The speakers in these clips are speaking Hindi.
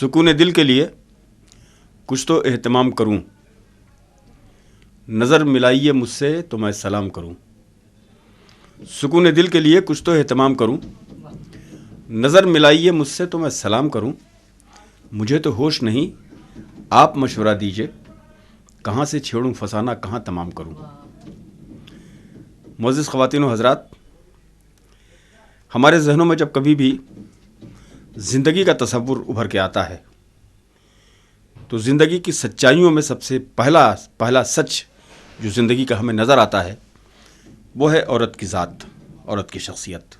सुकून दिल के लिए कुछ तो एहतमाम करूं, नज़र मिलाइए मुझसे तो मैं सलाम करूं। सुकून दिल के लिए कुछ तो एहतमाम करूं, नज़र मिलाइए मुझसे तो मैं सलाम करूं। मुझे तो होश नहीं, आप मशवरा दीजिए, कहाँ से छेड़ूं फसाना कहाँ तमाम करूं। मुअज़्ज़िज़ ख़वातीन व हज़रात, हमारे जहनों में जब कभी भी ज़िंदगी का तसव्वुर उभर के आता है तो ज़िंदगी की सच्चाइयों में सबसे पहला सच जो ज़िंदगी का हमें नज़र आता है वो है औरत की ज़ात, औरत की शख्सियत।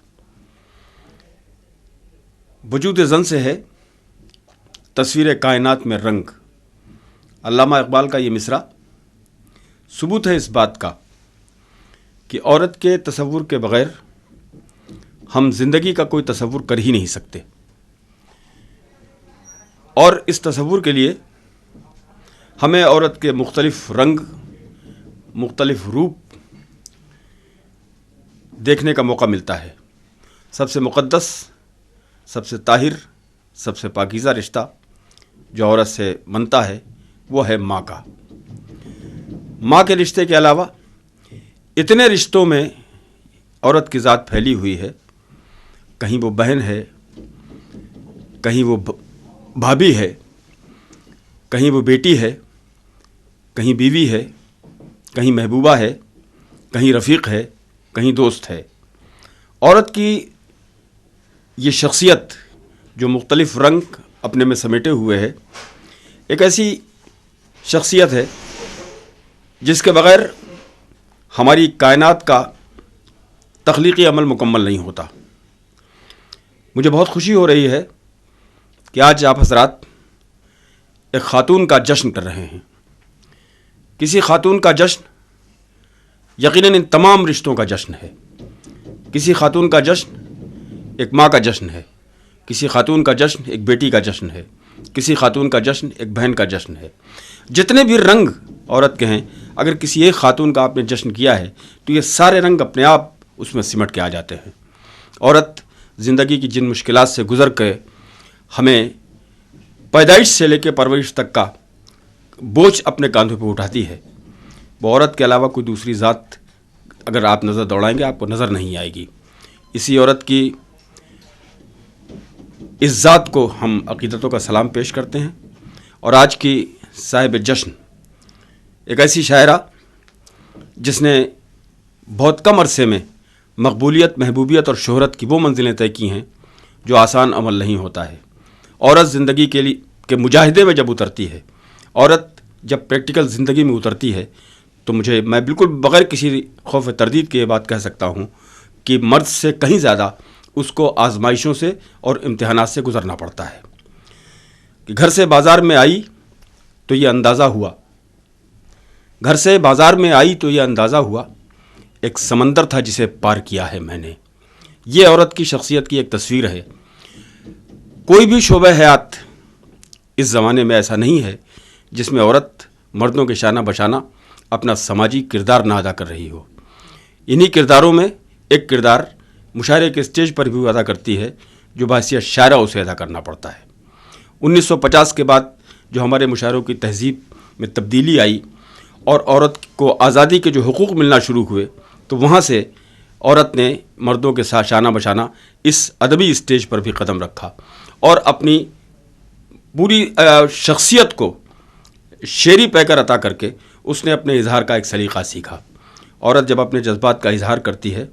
वजूद ज़न से है तस्वीर कायनात में रंग। अल्लामा इकबाल का ये मिसरा सबूत है इस बात का कि औरत के तसव्वुर के बग़ैर हम ज़िंदगी का कोई तसव्वुर कर ही नहीं सकते। और इस तसव्वुर के लिए हमें औरत के मुख्तलिफ रंग, मुख्तलिफ रूप देखने का मौका मिलता है। सबसे मुक़द्दस, सबसे ताहिर, सबसे पाकीज़ा रिश्ता जो औरत से बनता है वो है माँ का। माँ के रिश्ते के अलावा इतने रिश्तों में औरत की ज़ात फैली हुई है। कहीं वो बहन है, कहीं वो भाभी है, कहीं वो बेटी है, कहीं बीवी है, कहीं महबूबा है, कहीं रफ़ीक है, कहीं दोस्त है। औरत की ये शख्सियत जो मुख्तलिफ रंग अपने में समेटे हुए है, एक ऐसी शख्सियत है जिसके बग़ैर हमारी कायनात का तख्लीक़ी अमल मुकम्मल नहीं होता। मुझे बहुत खुशी हो रही है कि आज आप हज़रात एक ख़ातून का जश्न कर रहे हैं। किसी ख़ातून का जश्न यकीनन इन तमाम रिश्तों का जश्न है। किसी ख़ातून का जश्न एक माँ का जश्न है, किसी ख़ातून का जश्न एक बेटी का जश्न है, किसी ख़ातून का जश्न एक बहन का जश्न है। जितने भी रंग औरत के हैं, अगर किसी एक ख़ातून का आपने जश्न किया है तो ये सारे रंग अपने आप उसमें सिमट के आ जाते हैं। औरत ज़िंदगी की जिन मुश्किलात से गुज़र के हमें पैदाइश से लेकर परवरिश तक का बोझ अपने कांधों पर उठाती है, वो औरत के अलावा कोई दूसरी ज़ात अगर आप नज़र दौड़ाएंगे आपको नज़र नहीं आएगी। इसी औरत की इस ज़ात को हम अक़ीदतों का सलाम पेश करते हैं। और आज की साहिब जश्न एक ऐसी शायरा जिसने बहुत कम अरसे में मकबूलियत, महबूबियत और शोहरत की वो मंजिलें तय की हैं जो आसान अमल नहीं होता है। औरत ज़िंदगी के मुजाहिदे में जब उतरती है, औरत जब प्रैक्टिकल ज़िंदगी में उतरती है तो मैं बिल्कुल बग़ैर किसी खौफ तरदीद के ये बात कह सकता हूँ कि मर्द से कहीं ज़्यादा उसको आजमाइशों से और इम्तिहानात से गुज़रना पड़ता है। कि घर से बाज़ार में आई तो ये अंदाज़ा हुआ, घर से बाज़ार में आई तो ये अंदाज़ा हुआ, एक समंदर था जिसे पार किया है मैंने। ये औरत की शख्सियत की एक तस्वीर है। कोई भी शोबे हयात इस ज़माने में ऐसा नहीं है जिसमें औरत मर्दों के शाना बशाना अपना समाजी किरदार ना अदा कर रही हो। इन्हीं किरदारों में एक किरदार मुशायरे के स्टेज पर भी अदा करती है जो बहैसियत शायरा उसे अदा करना पड़ता है। 1950 के बाद जो हमारे मुशायरों की तहज़ीब में तब्दीली आई और औरत को आज़ादी के जो हुकूक़ मिलना शुरू हुए तो वहाँ से औरत ने मर्दों के साथ शाना बशाना इस अदबी स्टेज पर भी कदम रखा और अपनी पूरी शख्सियत को शेरी पैकर अता करके उसने अपने इजहार का एक सलीक़ा सीखा। औरत जब अपने जज्बात का इजहार करती है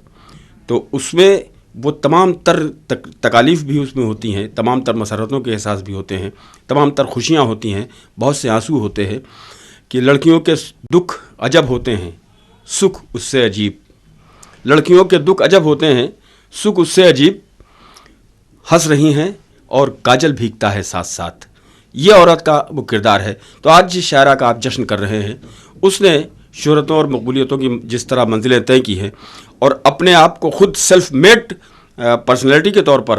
तो उसमें वो तमाम तर तकालीफ भी उसमें होती हैं, तमाम तर मसरतों के एहसास भी होते हैं, तमाम तर खुशियाँ होती हैं, बहुत से आंसू होते हैं। कि लड़कियों के दुख अजब होते हैं, सुख उससे अजीब। लड़कियों के दुख अजब होते हैं, सुख उससे अजीब। हंस रही हैं और काजल भीगता है साथ साथ। ये औरत का वो किरदार है। तो आज जिस शायरा का आप जश्न कर रहे हैं उसने शोहरतों और मकबूलियतों की जिस तरह मंजिलें तय की हैं और अपने आप को खुद सेल्फ मेड पर्सनैलिटी के तौर पर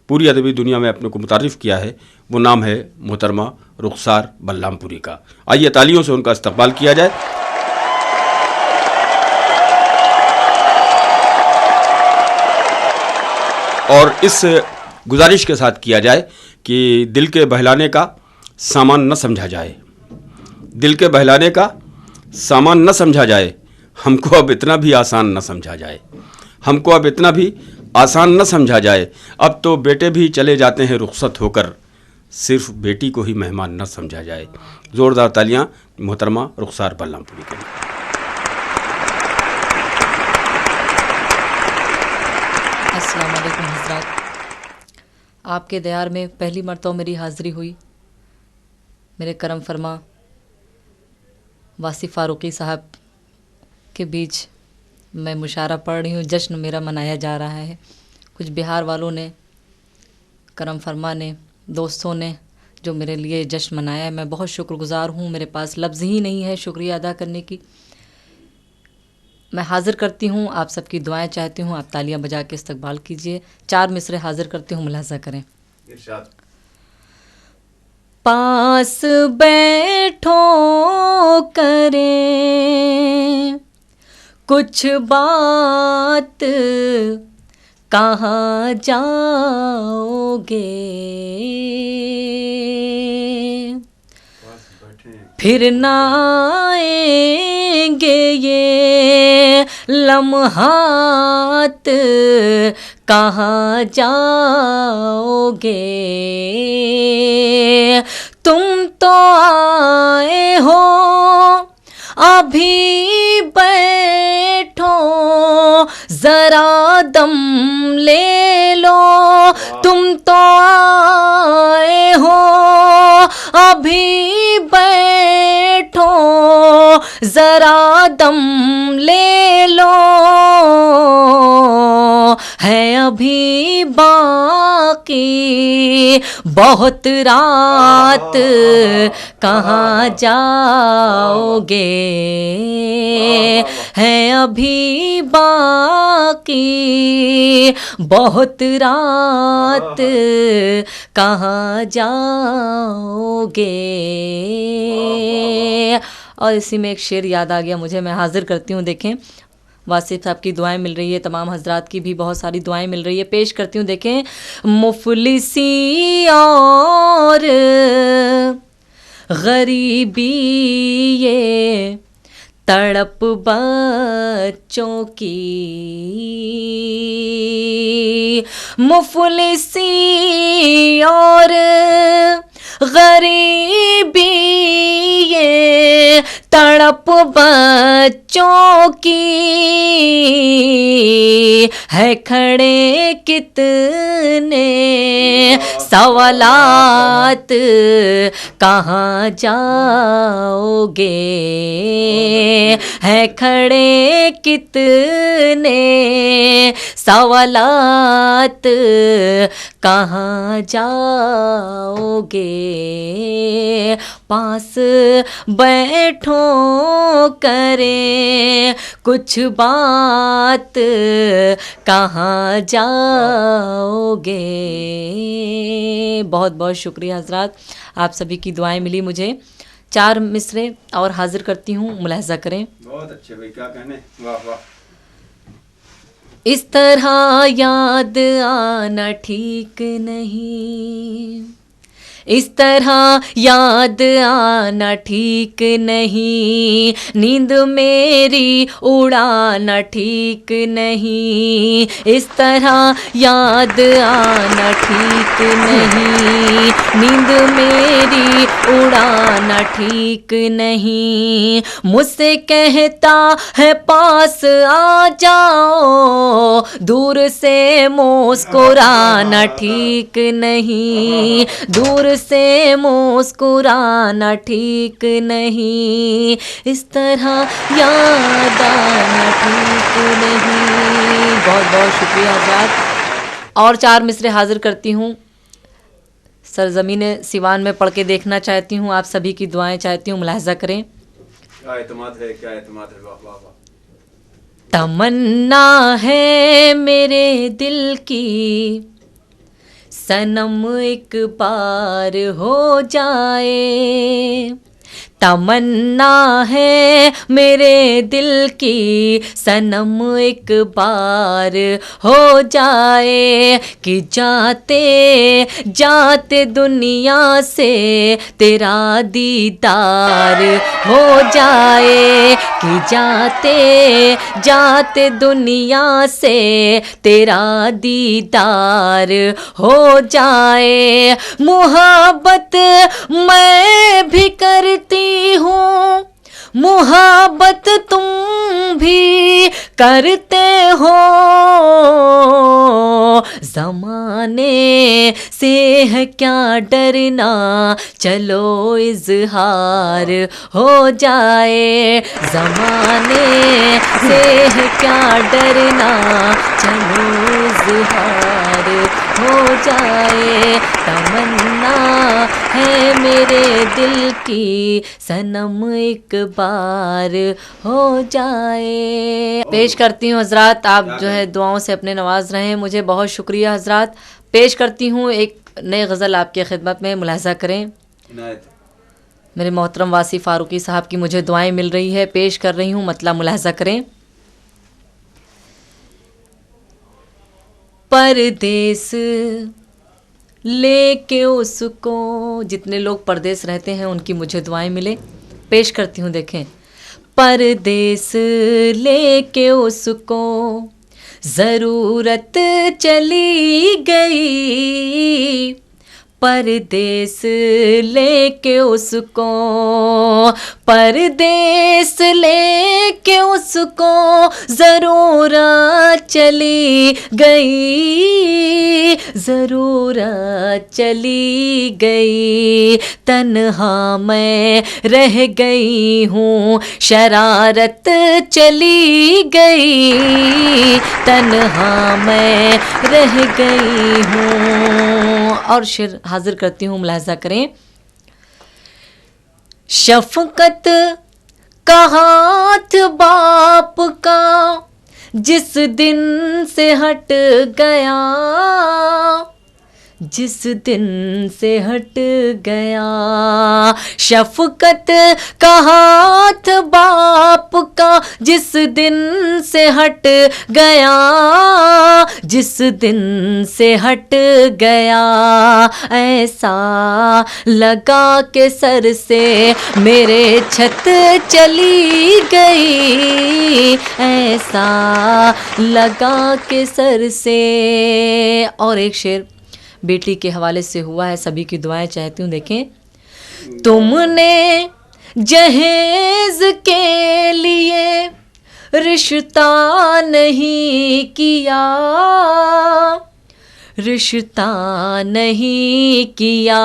पूरी अदबी दुनिया में अपने को मुतारिफ़ किया है, वो नाम है मोहतरमा रुखसार बल्लामपुरी का। आइए तालियों से उनका इस्तकबाल किया जाए। और इस गुजारिश के साथ किया जाए कि दिल के बहलाने का सामान न समझा जाए, दिल के बहलाने का सामान न समझा जाए, हमको अब इतना भी आसान न समझा जाए, हमको अब इतना भी आसान न समझा जाए। अब तो बेटे भी चले जाते हैं रुखसत होकर, सिर्फ बेटी को ही मेहमान न समझा जाए। ज़ोरदार तालियां मोहतरमा रुखसार बल्लामपुरी के लिए। अस्सलाम वालेकुम हज़रात, आपके दयार में पहली मरतबा मेरी हाज़िरी हुई। मेरे करम फरमा वासिफ़ फ़ारूक़ी साहब के बीच मैं मुशारा पढ़ रही हूँ। जश्न मेरा मनाया जा रहा है। कुछ बिहार वालों ने, करम फरमा ने, दोस्तों ने जो मेरे लिए जश्न मनाया है, मैं बहुत शुक्रगुज़ार हूँ। मेरे पास लफ्ज़ ही नहीं है शुक्रिया अदा करने की। मैं हाज़िर करती हूँ, आप सबकी दुआएं चाहती हूँ, आप तालियां बजा के इस्तकबाल कीजिए। 4 मिसरे हाज़िर करती हूँ, मुलाहज़ा करें। पास बैठो करें कुछ बात, कहाँ जाओगे, फिर ना आएंगे ये लम्हात, कहाँ जाओगे। तुम तो आए हो अभी बैठो, ज़रा दम ले लो। तुम तो आए हो अभी बैठो, ज़रा दम ले लो। है अभी बाकी बहुत रात, कहाँ जाओगे। है अभी बाकी बहुत रात, कहाँ जाओगे। और इसी में एक शेर याद आ गया मुझे, मैं हाज़िर करती हूँ। देखें, वासिफ साहब की दुआएं मिल रही है, तमाम हजरात की भी बहुत सारी दुआएं मिल रही है, पेश करती हूँ। देखें, मुफलिसी और गरीबी ये तड़प बच्चों की, मुफलिसी और गरीबी ये तड़प बच्चों की, है खड़े कितने सवालात, कहाँ जाओगे। है खड़े कितने सवालात, कहाँ जाओगे। पास बैठो करें कुछ बात, कहाँ जाओगे। बहुत बहुत शुक्रिया हजरात, आप सभी की दुआएं मिली मुझे। 4 मिसरे और हाजिर करती हूँ, मुलाहजा करें। बहुत अच्छे भाई, क्या कहने, वाह वाह। इस तरह याद आना ठीक नहीं, इस तरह याद आना ठीक नहीं, नींद मेरी उड़ाना ठीक नहीं। इस तरह याद आना ठीक नहीं, नींद मेरी उड़ाना ठीक नहीं। मुझसे कहता है पास आ जाओ, दूर से मुस्कुराना ठीक नहीं, दूर से मुस्कुराना ठीक नहीं। इस तरह याद आना ठीक नहीं। बहुत बहुत शुक्रिया हज़रात। और 4 मिसरे हाजिर करती हूँ। सरज़मीन सिवान में पढ़ के देखना चाहती हूँ, आप सभी की दुआएं चाहती हूँ, मुलाहजा करें। क्या एतमाद है, क्या एतमाद है, वाह वाह वाह। तमन्ना है मेरे दिल की, सनम एक बार हो जाए। तमन्ना है मेरे दिल की सनम एक बार हो जाए कि जाते जाते दुनिया से तेरा दीदार हो जाए कि जाते जाते दुनिया से तेरा दीदार हो जाए। मोहब्बत मैं भी करती हूँ, मोहब्बत तुम भी करते हो, ज़माने से है क्या डरना, चलो इज़हार हो जाए। ज़माने से है क्या डरना, चलो इज़हार हो जाए। तमन्ना है मेरे दिल की सनम एक बार हो जाए। पेश करती हूँ हजरात, आप जो है दुआओं से अपने नवाज रहे हैं, मुझे बहुत शुक्रिया हजरात। पेश करती हूँ एक नई गज़ल आपकी खिदमत में, मुलाहज़ा करें। मेरे मोहतरम वासी फ़ारूकी साहब की मुझे दुआएं मिल रही है, पेश कर रही हूँ, मतलब मुलाहज़ा करें। परदेस लेके उसको, जितने लोग परदेस रहते हैं उनकी मुझे दुआएं मिले। पेश करती हूँ, देखें। परदेस लेके उसको ज़रूरत चली गई, परदेस लेके उसको, परदेस लेके उसको ज़रूरत चली गई, ज़रूरत चली गई। तन्हा मैं रह गई हूँ, शरारत चली गई, तन्हा मैं रह गई हूँ। और शेर हाजिर करती हूँ, मुलाहज़ा करें। शफ़क़त का हाथ बाप का जिस दिन से हट गया, जिस दिन से हट गया। शफ़क़त का हाथ बाप का जिस दिन से हट गया, जिस दिन से हट गया। ऐसा लगा के सर से मेरे छत चली गई, ऐसा लगा के सर से। और एक शेर बेटी के हवाले से हुआ है, सभी की दुआएं चाहती हूँ, देखें। तुमने जहेज के लिए रिश्ता नहीं किया, रिश्ता नहीं किया।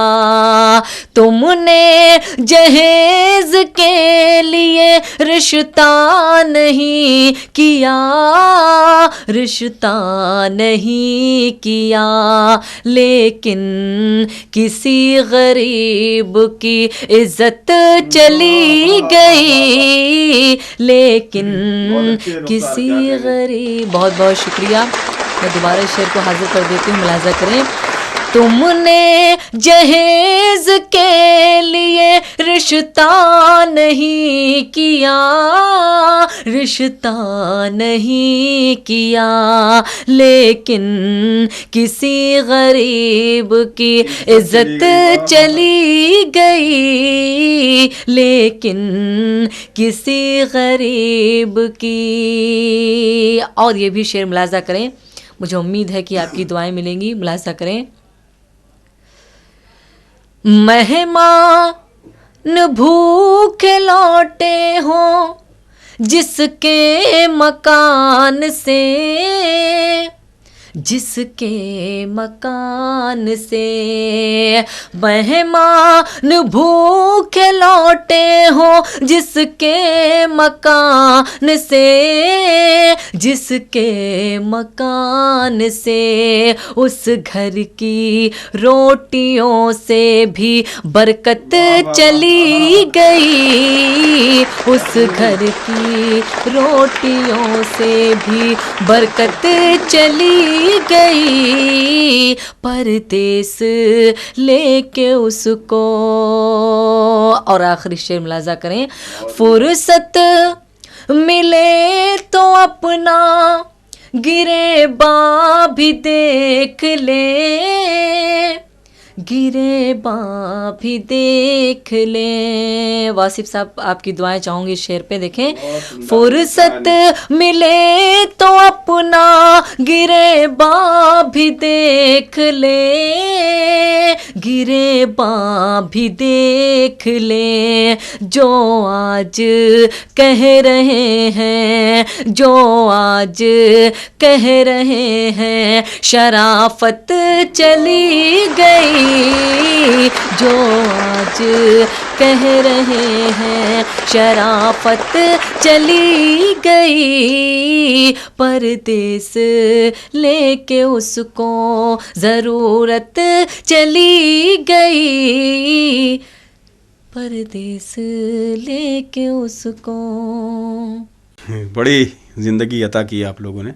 तुमने जहेज के लिए रिश्ता नहीं किया, रिश्ता नहीं किया। लेकिन किसी गरीब की इज्जत चली गई, लेकिन किसी गरीब। बहुत बहुत शुक्रिया। मैं दोबारा शेर को हाजिर कर देती हूँ, मुलाहज़ा करें। तुमने जहेज के लिए रिश्ता नहीं किया, रिश्ता नहीं किया। लेकिन किसी गरीब की इज्जत चली गई, लेकिन किसी गरीब की। और ये भी शेर मुलाहज़ा करें, मुझे उम्मीद है कि आपकी दुआएं मिलेंगी, मुलाहज़ा करें। मेहमान भूखे लौटे हों जिसके मकान से, जिसके मकान से। मेहमान भूखे लौटे हों जिसके मकान से, जिसके मकान से। उस घर की रोटियों से भी बरकत चली गई, उस घर की रोटियों से भी बरकत चली चली गई परदेस लेके उसको। और आखिरी शेर मुलाजा करें, फुर्सत मिले तो अपना गिरेबां भी देख ले, गिरेबां भी देख ले। वासिफ साहब आपकी दुआएं चाहूँगी इस शेर पे। देखें, फुर्सत मिले तो अपना गिरेबां भी देख ले, गिरेबां भी देख ले। जो आज कह रहे हैं, जो आज कह रहे हैं शराफत चली गई, जो आज कह रहे हैं शराफत चली गई परदेस लेके उसको, ज़रूरत चली गई परदेस लेके उसको। बड़ी ज़िंदगी अता की आप लोगों ने,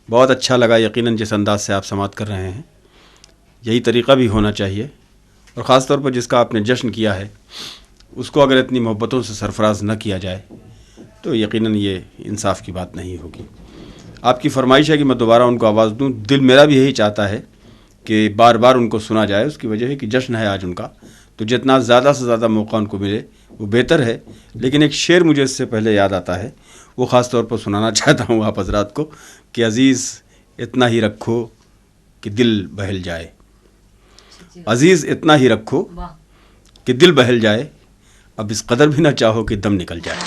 बहुत अच्छा लगा। यकीनन जिस अंदाज से आप समात कर रहे हैं यही तरीक़ा भी होना चाहिए, और ख़ास तौर पर जिसका आपने जश्न किया है उसको अगर इतनी मोहब्बतों से सरफराज न किया जाए तो यकीनन ये इंसाफ की बात नहीं होगी। आपकी फरमाइश है कि मैं दोबारा उनको आवाज़ दूं, दिल मेरा भी यही चाहता है कि बार बार उनको सुना जाए। उसकी वजह है कि जश्न है आज उनका, तो जितना ज़्यादा से ज़्यादा मौका उनको मिले वो बेहतर है। लेकिन एक शेर मुझे इससे पहले याद आता है, वो ख़ास तौर पर सुनाना चाहता हूँ आप हज़रात को कि अज़ीज़ इतना ही रखो कि दिल बहल जाए, अज़ीज़ इतना ही रखो कि दिल बहल जाए, अब इस कदर भी ना चाहो कि दम निकल जाए।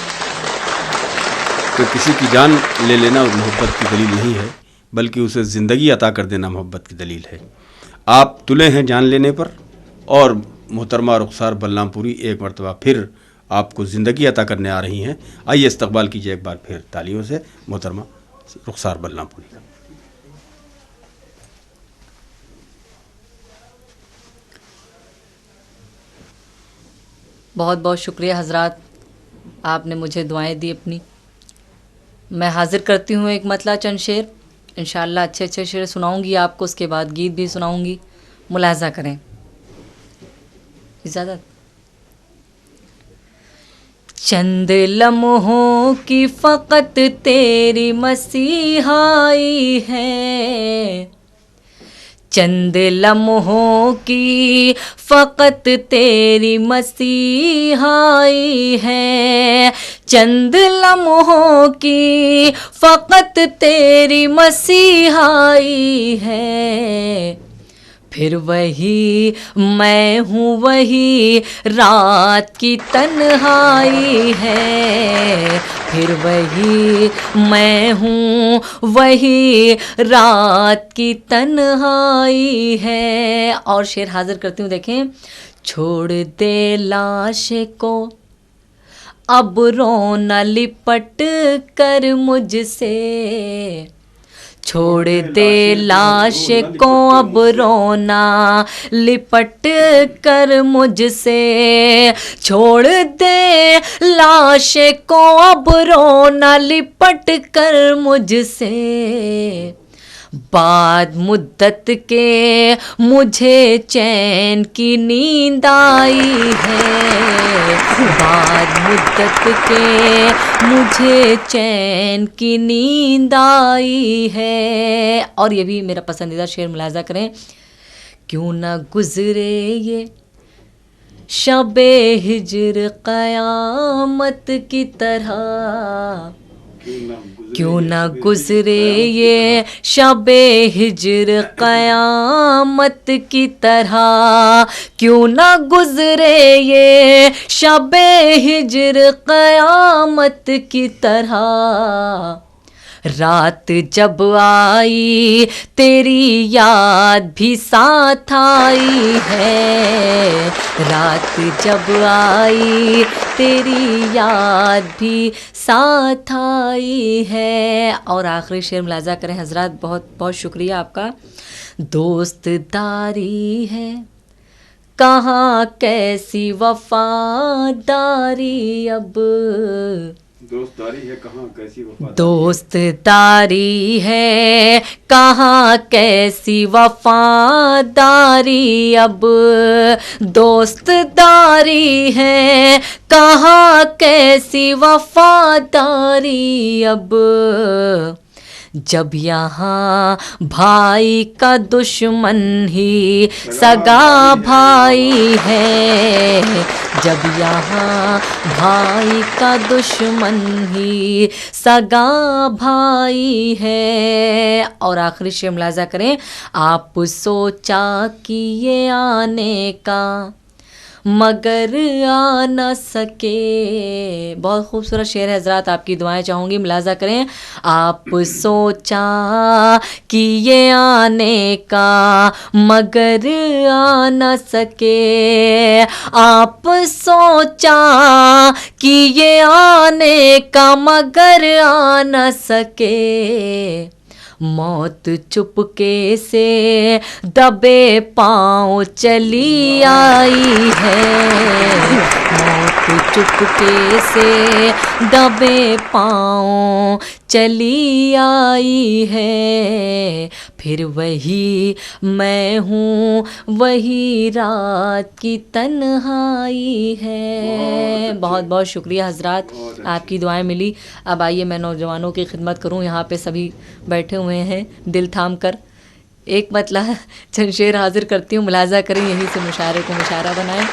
तो किसी की जान ले लेना मोहब्बत की दलील नहीं है, बल्कि उसे ज़िंदगी अता कर देना मोहब्बत की दलील है। आप तुले हैं जान लेने पर, और मोहतरमा रुखसार बल्लामपुरी एक मरतबा फिर आपको ज़िंदगी अता करने आ रही हैं। आइए इस्तकबाल कीजिए एक बार फिर तालियों से मोहतरमा रुखसार बल्लामपुरी का। बहुत बहुत शुक्रिया हज़रात, आपने मुझे दुआएं दी अपनी। मैं हाज़िर करती हूँ एक मतला चंद शेर, इंशाअल्लाह अच्छे अच्छे शेर सुनाऊँगी आपको, उसके बाद गीत भी सुनाऊँगी, मुलाज़ा करें। इजाज़त। चंद लम्हों की फ़कत तेरी मसीहाई है, चंद लम्हों की फ़कत तेरी मसीहाई है, चंद लम्हों की फ़कत तेरी मसीहाई है। फिर वही मैं हूँ, वही रात की तन्हाई है, फिर वही मैं हूँ, वही रात की तन्हाई है। और शेर हाजिर करती हूँ, देखें। छोड़ दे लाश को अब रोना लिपट कर मुझसे, छोड़ दे लाश को अब रोना लिपट कर मुझसे, छोड़ दे लाश को अब रोना लिपट कर मुझसे। बाद मुद्दत के मुझे चैन की नींद आई है, बाद मुद्दत के मुझे चैन की नींद आई है। और ये भी मेरा पसंदीदा शेर, मुलाज़ा करें। क्यों ना गुज़रे ये शबे हिज्र क़यामत की तरह, क्यों ना गुज़रे ये शबे हिज्र क़यामत की तरह, क्यों ना गुज़रे ये शबे हिज्र क़यामत की तरह। रात जब आई तेरी याद भी साथ आई है, रात जब आई तेरी याद भी साथ आई है। और आखिरी शेर मुलाज़ा करें हज़रात, बहुत बहुत शुक्रिया आपका। दोस्तदारी है कहाँ कैसी वफ़ादारी अब, दोस्तारी है कहाँ कैसी वफादारी, दोस्तारी है कहाँ कैसी वफादारी, अब दोस्तारी है कहाँ कैसी वफादारी, अब जब यहाँ भाई का दुश्मन ही सगा भाई है, जब यहाँ भाई का दुश्मन ही सगा भाई है। और आखिरी शेर मुलाजा करें, आप सोचा कि ये आने का मगर आ न सके। बहुत खूबसूरत शेर है हजरात, आपकी दुआएं चाहूँगी, मुलाजा करें। आप सोचा कि ये आने का मगर आ न सके, आप सोचा कि ये आने का मगर आ न सके, मौत चुपके से दबे पाँव चली आई है, मौत चुपके से दबे पाँव चली आई है, फिर वही मैं हूँ वही रात की तन्हाई है। बहुत बहुत शुक्रिया हजरात, आपकी दुआएं मिली। अब आइए मैं नौजवानों की खिदमत करूँ, यहाँ पे सभी बैठे हुए हैं दिल थाम कर। एक मतलब चंद शेर हाजिर करती हूँ, मुलाजा करें, यहीं से मुशायरे को मुशायरा बनाएं,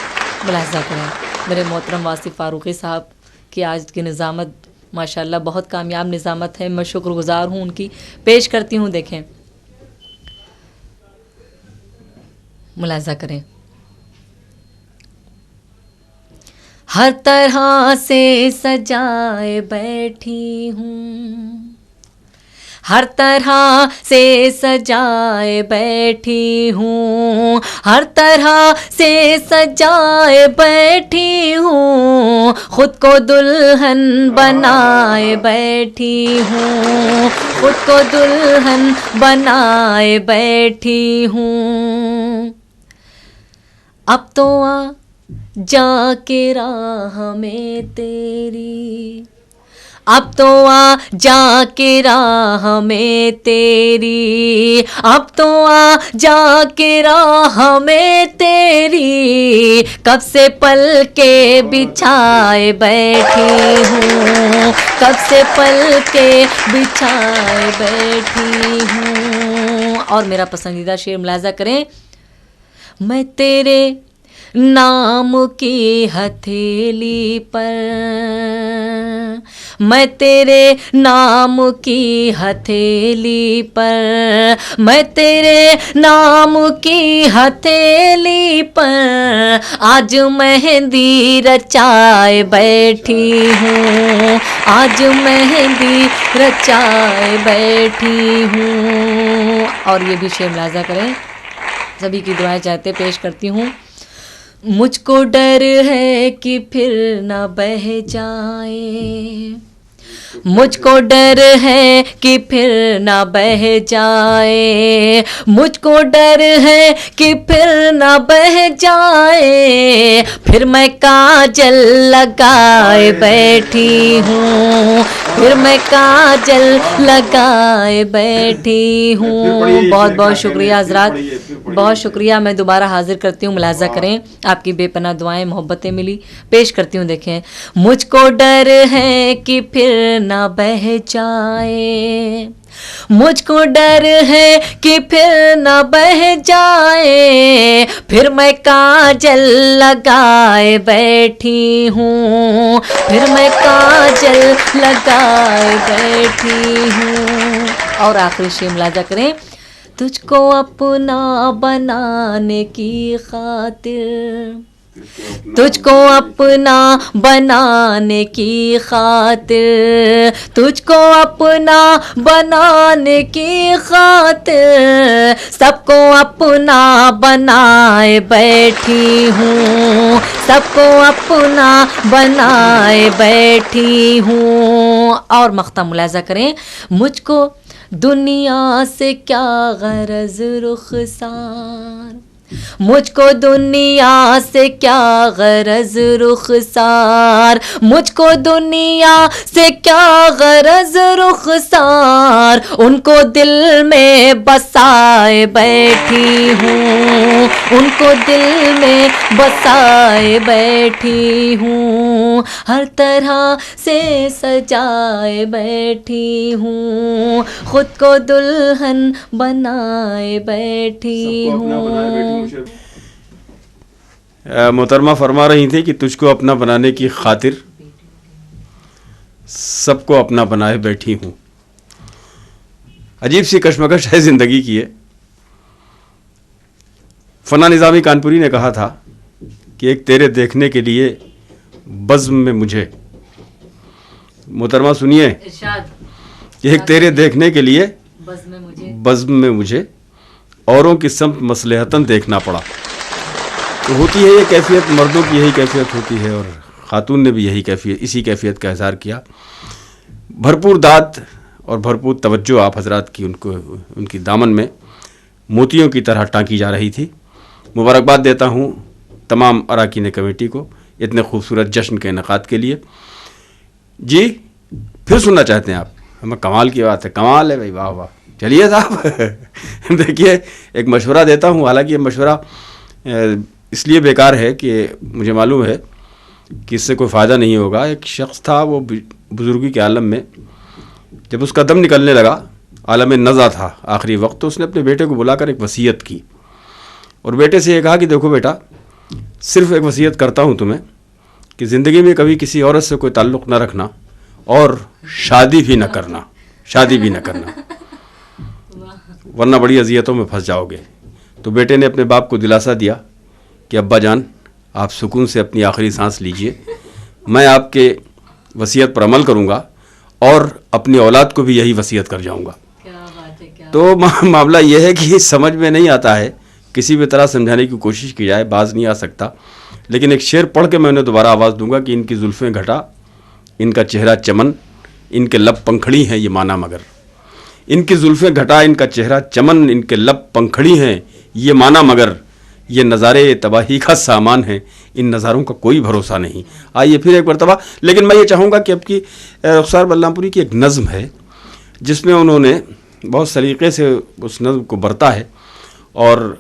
मुलाजा करें। मेरे मोहतरम वासिफ फारूकी साहब की आज की निज़ामत माशाल्लाह बहुत कामयाब निज़ामत है, मैं शुक्रगुज़ार हूँ उनकी। पेश करती हूँ, देखें, मुलाजा करें। हर तरह से सजाए बैठी हूँ, हर तरह से सजाए बैठी हूँ, हर तरह से सजाए बैठी हूँ, खुद को दुल्हन बनाए बैठी हूँ, खुद को दुल्हन बनाए बैठी हूँ। अब तो आ जाके राह में तेरी, अब तो आ जाके राह में तेरी, अब तो आ जाके राह में तेरी, कब से पल के बिछाए बैठी हूँ, कब से पल के बिछाए बैठी हूँ। और मेरा पसंदीदा शेर मुलाजा करें। मैं तेरे नाम की हथेली पर, मैं तेरे नाम की हथेली पर, मैं तेरे नाम की हथेली पर आज मेहंदी रचाए बैठी हूँ, आज मेहंदी रचाए बैठी हूँ। और ये भी शेर मुलाजा करें, सभी की दुआएं चाहते पेश करती हूँ। मुझको डर है कि फिर ना बह जाए, मुझको डर है कि फिर ना बह जाए, मुझको डर है कि फिर ना बह जाए, फिर मैं काजल लगाए बैठी हूँ, फिर मैं काजल लगाए बैठी हूँ। बहुत बहुत शुक्रिया हजरात, बहुत शुक्रिया। मैं दोबारा हाजिर करती हूँ, मुलाजा करें, आपकी बेपनाह दुआएं मोहब्बतें मिली। पेश करती हूँ, देखें। मुझको डर है कि फिर ना बह जाए, मुझको डर है कि फिर ना बह जाए, फिर मैं काजल लगाए बैठी हूँ, फिर मैं काजल लगाए बैठी हूँ। और आखिरी शेर मुलाजा करें। तुझको अपना बनाने की खातिर, तुझको अपना बनाने की खातिर, तुझको अपना बनाने की खातिर, सबको अपना बनाए बैठी हूँ, सबको अपना बनाए बैठी हूँ। और मख्ता मुलाजा करें। मुझको दुनिया से क्या गरज रुखसार, मुझको दुनिया से क्या गरज रुखसार, मुझको दुनिया से क्या गरज रुखसार, उनको दिल में बसाए बैठी हूँ, उनको दिल में बसाए बैठी हूँ, हर तरह से सजाए बैठी हूँ, खुद को दुल्हन बनाए बैठी हूँ। मोहतरमा फरमा रही थी कि तुझको अपना बनाने की खातिर सबको अपना बनाए बैठी हूँ। अजीब सी कश्मकश है ज़िंदगी की है। फना निज़ामी कानपुरी ने कहा था कि एक तेरे देखने के लिए बज़्म में मुझे, मोहतरमा सुनिए, कि एक तेरे देखने के लिए बज़्म में मुझे औरों की समत मसलहतन देखना पड़ा। तो होती है ये कैफियत, मर्दों की यही कैफियत होती है और ख़ातून ने भी यही कैफियत, इसी कैफियत का इज़हार किया। भरपूर दाद और भरपूर तवज्जो आप हजरात की उनको, उनकी दामन में मोतियों की तरह टाँकी जा रही थी। मुबारकबाद देता हूँ तमाम अरकान कमेटी को इतने खूबसूरत जश्न के इनेकाद के लिए। जी फिर सुनना चाहते हैं आप? हमें कमाल की बात है, कमाल है भाई, वाह वाह। चलिए साहब देखिए एक मशवरा देता हूँ, हालांकि ये मशवरा इसलिए बेकार है कि मुझे मालूम है कि इससे कोई फ़ायदा नहीं होगा। एक शख्स था, वो बुज़ुर्गी के आलम में जब उसका दम निकलने लगा, आलम नज़ा था आखिरी वक्त, तो उसने अपने बेटे को बुलाकर एक वसीयत की और बेटे से ये कहा कि देखो बेटा, सिर्फ़ एक वसीयत करता हूँ तुम्हें कि ज़िंदगी में कभी किसी औरत से कोई ताल्लुक़ न रखना और शादी भी न करना, शादी भी न करना, वरना बड़ी अजियतों में फंस जाओगे। तो बेटे ने अपने बाप को दिलासा दिया कि अब्बा जान, आप सुकून से अपनी आखिरी सांस लीजिए, मैं आपके वसीयत पर अमल करूँगा और अपनी औलाद को भी यही वसीयत कर जाऊँगा। तो मामला यह है कि समझ में नहीं आता है, किसी भी तरह समझाने की कोशिश की जाए बाज नहीं आ सकता। लेकिन एक शेर पढ़ के मैं उन्हें दोबारा आवाज़ दूंगा कि इनकी जुल्फ़ें घटा, इनका चेहरा चमन, इनके लब पंखड़ी हैं ये माना मगर। इनकी जुल्फ़ें घटा, इनका चेहरा चमन, इनके लब पंखड़ी हैं ये माना मगर, ये नज़ारे तबाही का सामान है, इन नज़ारों का कोई भरोसा नहीं। आइए फिर एक मरतबा, लेकिन मैं ये चाहूँगा कि अब की रुखसार बल्लामपुरी की एक नज़्म है जिसमें उन्होंने बहुत सलीक़े से उस नज़्म को बरता है और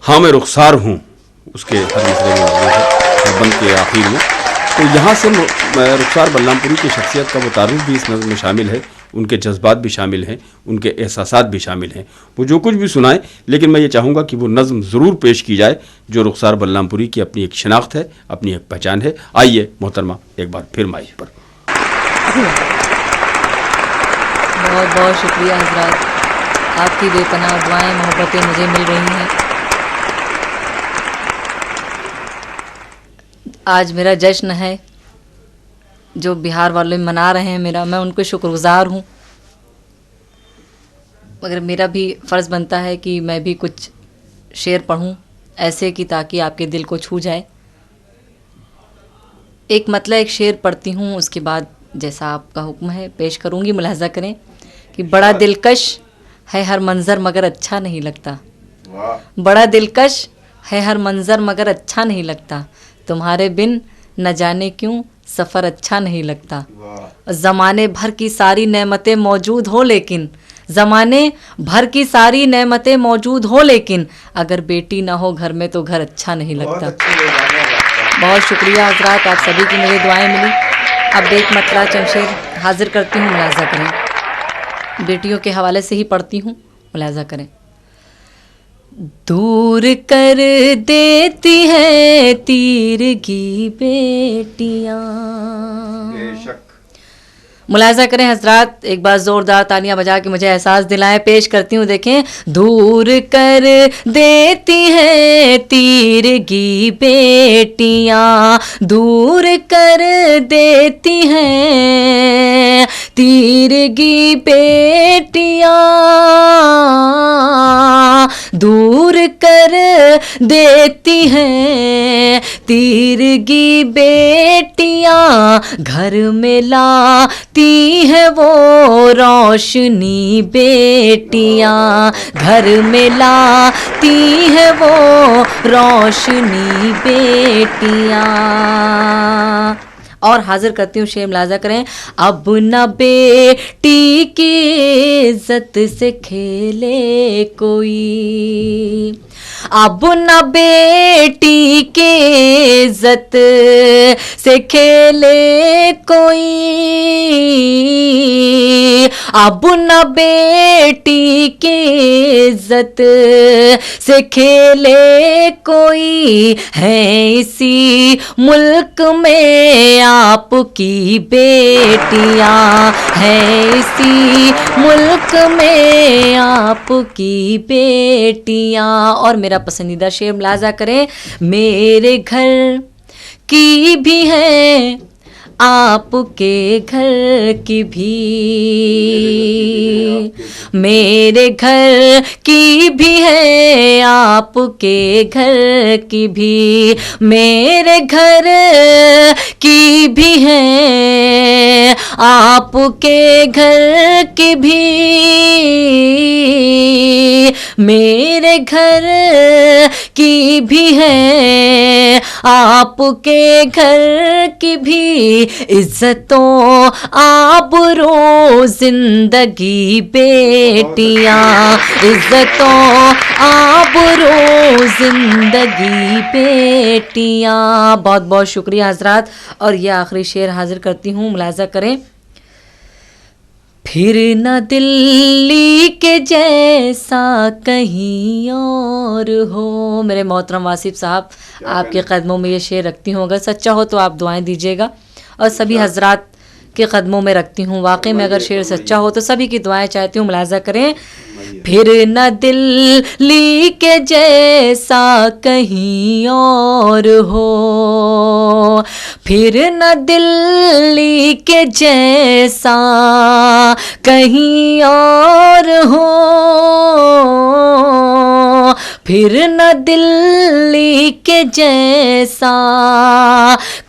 हाँ मैं रुखसार हूँ उसके हर मिसरे में वो है बंद के आखिर में। तो यहाँ से रुखसार बल्लामपुरी की शख्सियत का वो तारुफ भी इस नज़्म में शामिल है, उनके जज्बात भी शामिल हैं, उनके एहसासात भी शामिल हैं। वो जो कुछ भी सुनाएं, लेकिन मैं ये चाहूँगा कि वो नज़्म ज़रूर पेश की जाए जो रुखसार बल्लामपुरी की अपनी एक शनाख्त है, अपनी एक पहचान है। आइए मोहतरमा एक बार फिर माइक पर। बहुत बहुत शुक्रिया हजरात, आपकी बेपनाह दुआएं मोहब्बतें मुझे मिल रही हैं। आज मेरा जश्न है जो बिहार वाले मना रहे हैं मेरा, मैं उनको शुक्रगुज़ार हूँ, मगर मेरा भी फ़र्ज़ बनता है कि मैं भी कुछ शेर पढ़ूँ ऐसे कि ताकि आपके दिल को छू जाए। एक मतलब एक शेर पढ़ती हूँ, उसके बाद जैसा आपका हुक्म है पेश करूँगी। मुलाहज़ा करें कि बड़ा दिलकश है हर मंज़र मगर अच्छा नहीं लगता, बड़ा दिलकश है हर मंज़र मगर अच्छा नहीं लगता, तुम्हारे बिन न जाने क्यों सफ़र अच्छा नहीं लगता। ज़माने भर की सारी नेमतें मौजूद हो लेकिन, ज़माने भर की सारी नेमतें मौजूद हो लेकिन, अगर बेटी ना हो घर में तो घर अच्छा नहीं लगता। बहुत शुक्रिया हजरात, आप सभी की मुझे दुआएं मिली। अब एक मतला चमशेर हाजिर करती हूँ, मुलाहज़ा करें। बेटियों के हवाले से ही पढ़ती हूँ, मुलाहज़ा करें। दूर कर देती है तीर की बेटियां, मुलाहज़ा करें हजरात, एक बार ज़ोरदार तालियां बजा के मुझे एहसास दिलाएं। पेश करती हूँ, देखें। दूर कर देती है तीर की बेटियां, दूर कर देती हैं तीर की बेटियां, दूर कर देती हैं तीरगी बेटियां घर में लाती है वो रोशनी बेटियां घर में लाती है वो रोशनी बेटियां। और हाजिर करती हूँ शेर मुलाजा करें। अब न बेटी की इज्जत से खेले कोई, अब न बेटी की इज्जत से खेले कोई, अब न बेटी की इज्जत से खेले कोई, है इसी मुल्क में आपकी बेटियां, है इसी मुल्क में आपकी बेटियां। और मेरा पसंदीदा शेर मुलाजा करें। मेरे घर की भी है आपके घर की भी, मेरे घर की भी है आपके घर की भी, मेरे घर की भी है आपके घर की भी, मेरे घर की भी है आपके घर की भी, इज्जतों आबरू जिंदगी बेटियां, इज्जतों आबरू जिंदगी बेटियां। बहुत बहुत शुक्रिया हजरात। और यह आखिरी शेर हाजिर करती हूँ, मुलाजा करें। फिर न दिल्ली के जैसा कहीं और हो। मेरे मोहतरम वासिफ साहब, आपके कदमों में ये शेर रखती हूँ, अगर सच्चा हो तो आप दुआएं दीजिएगा। और सभी हजरात के कदमों में रखती हूँ, वाकई में अगर शेर सच्चा हो तो सभी की दुआएं चाहती हूँ। मुलाजा करें। फिर न दिल्ली के जैसा कहीं और हो, फिर न दिल्ली के जैसा कहीं और हो, फिर न दिल्ली के जैसा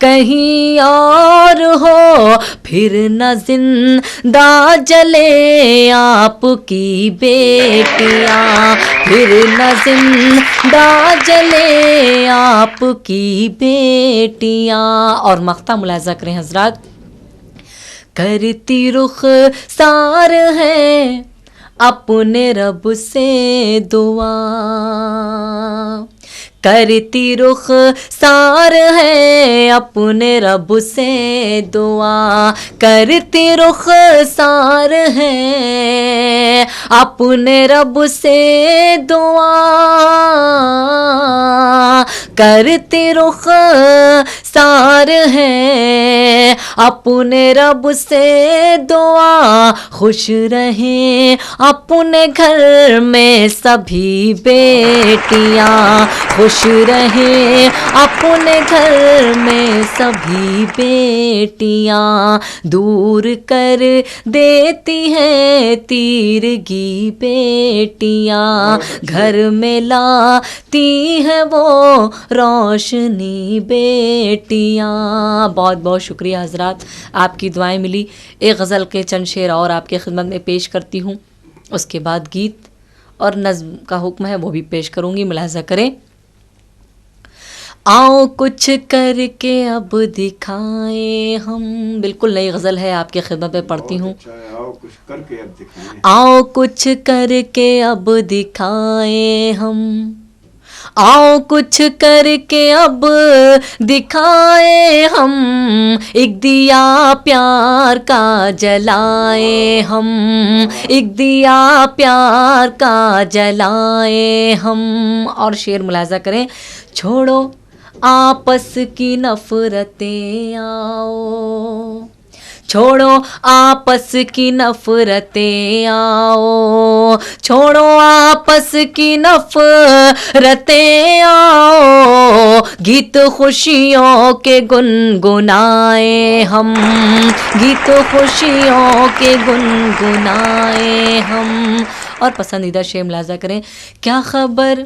कहीं और हो, फिर न जिंदा जले आपकी बेटियां, फिर न जिंदा जले आपकी बेटियां। और मख्ता मुलाजा करें हजरात। करती रुख सार है अपने रब से दुआ, करती रुख सार है अपने रब से दुआ, करती रुख सार है अपने रब से दुआ, करती रुख सार है अपने रब से दुआ, खुश रहें अपने घर में सभी बेटियां, खुश रहे अपने घर में सभी बेटियां, दूर कर देती हैं तीरगी बेटियां, घर में लाती हैं वो रोशनी बेटियां। बहुत बहुत शुक्रिया हजरात, आपकी दुआएं मिली। एक गज़ल के चंद शेर और आपके खिदमत में पेश करती हूँ, उसके बाद गीत और नज़्म का हुक्म है वो भी पेश करूँगी, मुलाहिज़ा करें। आओ कुछ करके अब दिखाएं हम, बिल्कुल नई गज़ल है, आपके खिदमत में पढ़ती हूँ। आओ कुछ करके अब दिखाएं, आओ कुछ करके अब दिखाएं हम, आओ कुछ करके अब दिखाएं हम, एक दिया प्यार का जलाएं हम, एक दिया प्यार का जलाएं हम। और शेर मुलाहिज़ा करें। छोड़ो आपस की नफरतें आओ, छोड़ो आपस की नफरतें आओ, छोड़ो आपस की नफरतें आओ, गीत खुशियों के गुनगुनाए हम, गीत खुशियों के गुनगुनाए हम। और पसंदीदा शेर मुलाहिज़ा करें। क्या खबर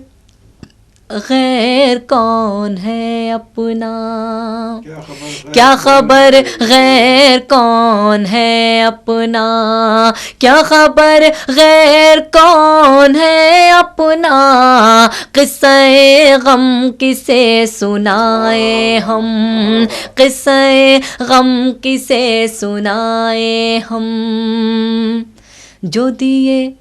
गैर कौन है अपना, क्या खबर गैर कौन है अपना, क्या खबर गैर कौन है अपना, किस्से गम किसे सुनाए हम, किस्से गम किसे सुनाए हम, जो दिए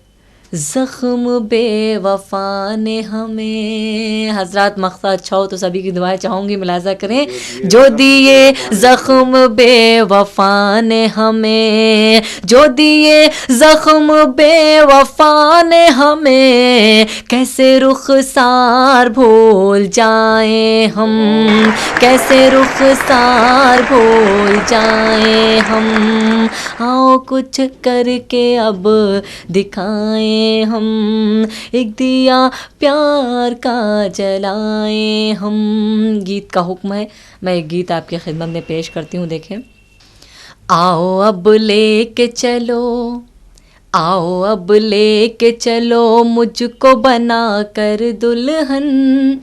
ज़ख्म बेवफा ने हमें। हजरात मक़सद अच्छा हो तो सभी की दुआएं चाहूँगी, मुलाज़ा करें। जो दिए ज़ख्म बेवफा ने हमें, जो दिए ज़ख्म बेवफा ने हमें, कैसे रुख़सार भूल जाएं हम, कैसे रुख़सार भूल जाएं हम। आओ कुछ करके अब दिखाएं हम, एक दिया प्यार का जलाएं हम। गीत का हुक्म है, मैं एक गीत आपकी खिदमत में पेश करती हूँ, देखें। आओ अब लेके चलो, आओ अब लेके चलो मुझको बना कर दुल्हन,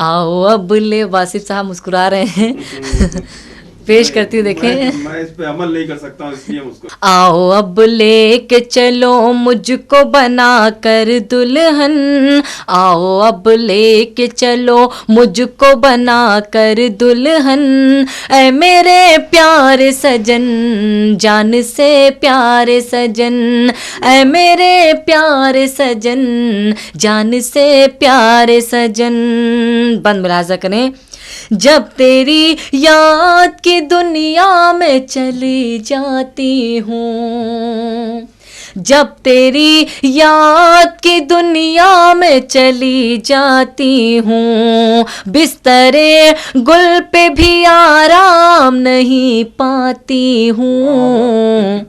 आओ अब ले। वासिफ साहब मुस्कुरा रहे हैं पेश करती हूँ, देखें। मैं इस पे अमल नहीं कर सकता हूँ, इसलिए मुझको। आओ अब लेके चलो मुझको बना कर दुल्हन, आओ अब लेके चलो मुझको बना कर दुल्हन, ऐ मेरे प्यारे सजन, जान से प्यारे सजन, ऐ मेरे प्यारे सजन, जान से प्यारे सजन। बंद मुलाज़ा करें। जब तेरी याद की दुनिया में चली जाती हूँ, जब तेरी याद की दुनिया में चली जाती हूँ, बिस्तरे गुल पे भी आराम नहीं पाती हूँ।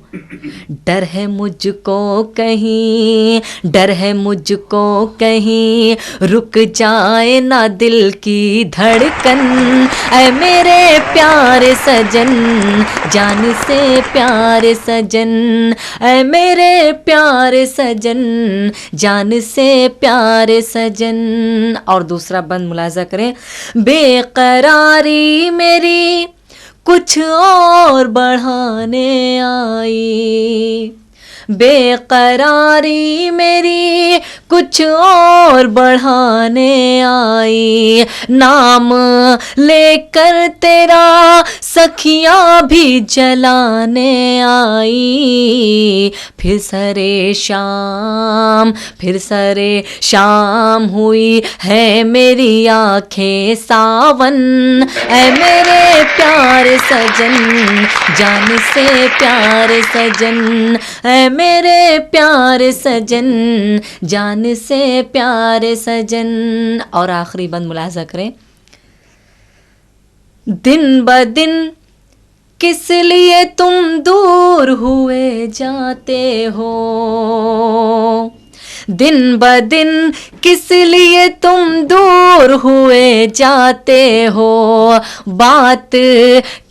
डर है मुझको कहीं, डर है मुझको कहीं रुक जाए ना दिल की धड़कन, ऐ मेरे प्यारे सजन, जान से प्यारे सजन, ऐ मेरे प्यारे सजन, जान से प्यारे सजन। और दूसरा बंद मुलाज़ा करें। बेकरारी मेरी कुछ और बढ़ाने आई, बेकरारी मेरी कुछ और बढ़ाने आई, नाम लेकर तेरा सखियाँ भी जलाने आई। फिर सरे शाम, फिर सरे शाम हुई है मेरी आँखें सावन, ऐ मेरे प्यारे सजन, जान से प्यारे सजन, ऐ मेरे प्यारे सजन, जान से प्यारे सजन। और आखिरी बंद मुलाज़ा करें। दिन ब दिन किस लिए तुम दूर हुए जाते हो, दिन ब दिन किस लिए तुम दूर हुए जाते हो, बात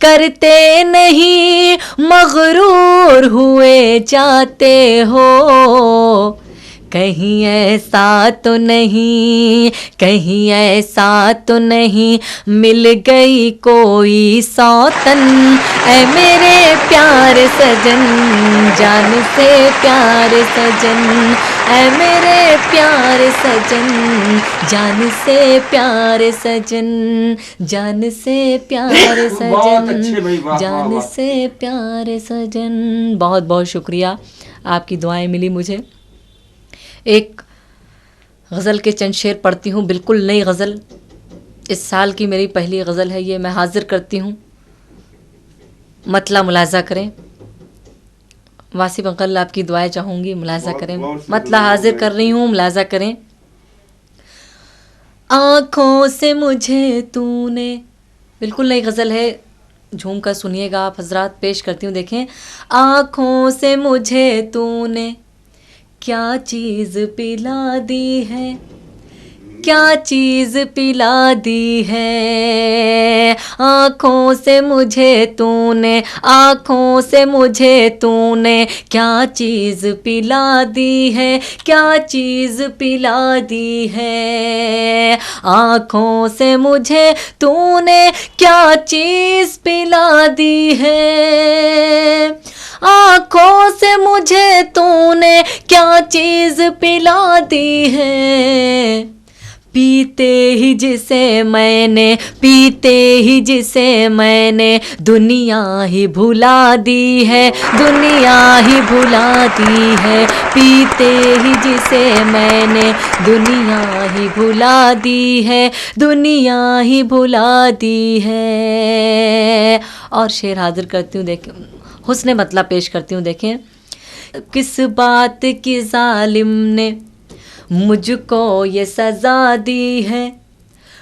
करते नहीं मगरूर हुए जाते हो। कहीं ऐसा तो नहीं, कहीं ऐसा तो नहीं मिल गई कोई सौतन, ऐ मेरे प्यारे सजन, जान से प्यारे सजन, ऐ मेरे प्यारे सजन, जान से प्यारे सजन, जान से प्यारे सजन, जान से प्यारे सजन। बहुत बहुत शुक्रिया, आपकी दुआएं मिली मुझे। एक गज़ल के चंद शेर पढ़ती हूँ, बिल्कुल नई गज़ल, इस साल की मेरी पहली गज़ल है ये, मैं हाजिर करती हूँ। मतला मुलाज़ा करें। वासिफ अंकल आपकी दुआएं चाहूँगी, मुलाज़ा करें। मतला हाजिर कर रही हूँ, मुलाज़ा करें। आँखों से मुझे तूने, बिल्कुल नई गज़ल है, झूम कर सुनिएगा आप हजरात, पेश करती हूँ, देखें। आँखों से मुझे तूने क्या चीज़ पिला दी है, क्या चीज़ पिला दी है, आँखों से मुझे तूने, आँखों से मुझे तूने क्या चीज़ पिला दी है, क्या चीज़ पिला दी है, आँखों से मुझे तूने क्या चीज़ पिला दी है, आँखों से मुझे तूने क्या चीज़ पिला दी है, पीते ही जिसे मैंने, पीते ही जिसे मैंने दुनिया ही भुला दी है, दुनिया ही भुला दी है, पीते ही जिसे मैंने दुनिया ही भुला दी है, दुनिया ही भुला दी है। और शेर हाजिर करती हूँ, देखें हुस्न मतलब पेश करती हूँ, देखें। किस बात की जालिम ने मुझको ये सज़ा दी है,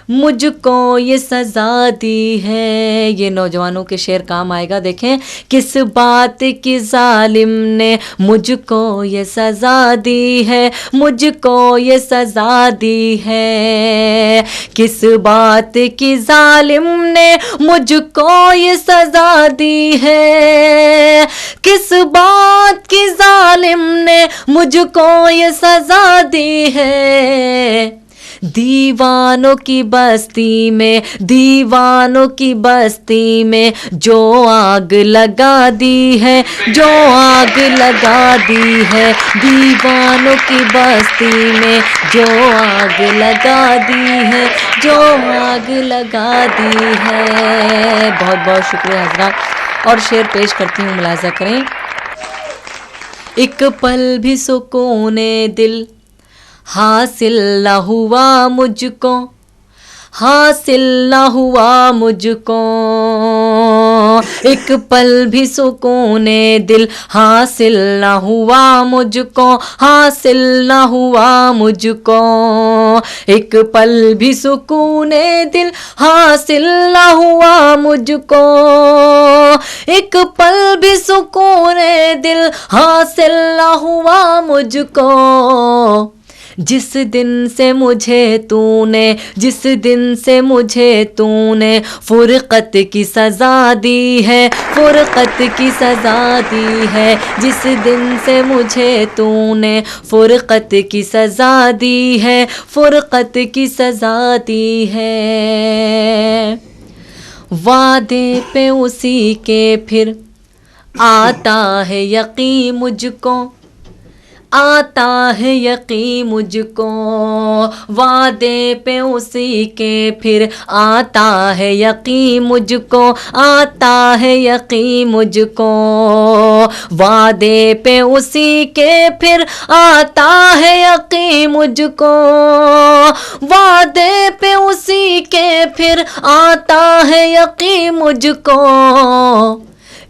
मुझको ये सज़ा दी है, ये नौजवानों के शेर काम आएगा। देखें, किस बात की जालिम ने मुझको ये सज़ा दी है, मुझको ये सज़ा दी है, किस बात की जालिम ने मुझको ये सज़ा दी है, किस बात की जालिम ने मुझको ये सज़ा दी है, दीवानों की बस्ती में, दीवानों की बस्ती में जो आग लगा दी है, जो आग लगा दी है, दीवानों की बस्ती में जो आग लगा दी है, जो आग लगा दी है। बहुत बहुत शुक्रिया हज़रात। और शेर पेश करती हूँ, मुलाहिज़ा करें। एक पल भी सुकून दिल हासिल न हुआ मुझको, हासिल न हुआ मुझको, एक पल भी सुकून दिल हासिल न हुआ मुझको, हासिल न हुआ मुझको, एक पल भी सुकून दिल हासिल न हुआ मुझको, एक पल भी सुकून दिल हासिल न हुआ मुझको, जिस दिन से मुझे तूने, जिस दिन से मुझे तूने फुरकत की सज़ा दी है, फुरकत की सज़ा दी है, जिस दिन से मुझे तूने फुरकत की सज़ा दी है, फुरकत की सज़ा दी है, वादे पे उसी के फिर आता है यकीन मुझको, आता है यकीन मुझको, वादे पे उसी के फिर आता है यकीन मुझको, आता है यकीन मुझको, वादे पे उसी के फिर आता है यकीन मुझको, वादे पे उसी के फिर आता है यकीन मुझको,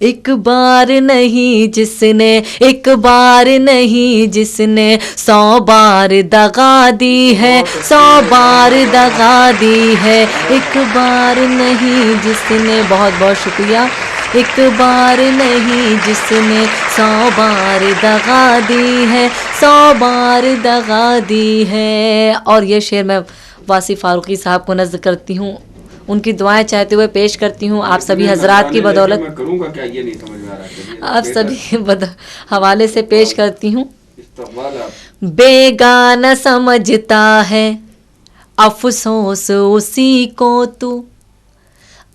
एक बार नहीं जिसने, एक बार नहीं जिसने 100 बार दगा दी है, 100 बार दगा दी है, एक बार नहीं जिसने, बहुत बहुत शुक्रिया, एक बार नहीं जिसने 100 बार दगा दी है, 100 बार दगा दी है। और ये शेर मैं वासी फारूकी साहब को नज़्म करती हूँ, उनकी दुआएं चाहते हुए पेश करती हूँ। आप सभी हजरात की बदौलत, मैं करूँगा क्या ये नहीं समझ में आ रहा है। आप सभी हवाले से पेश करती हूँ। बेगाना समझता है अफसोस उसी को तू,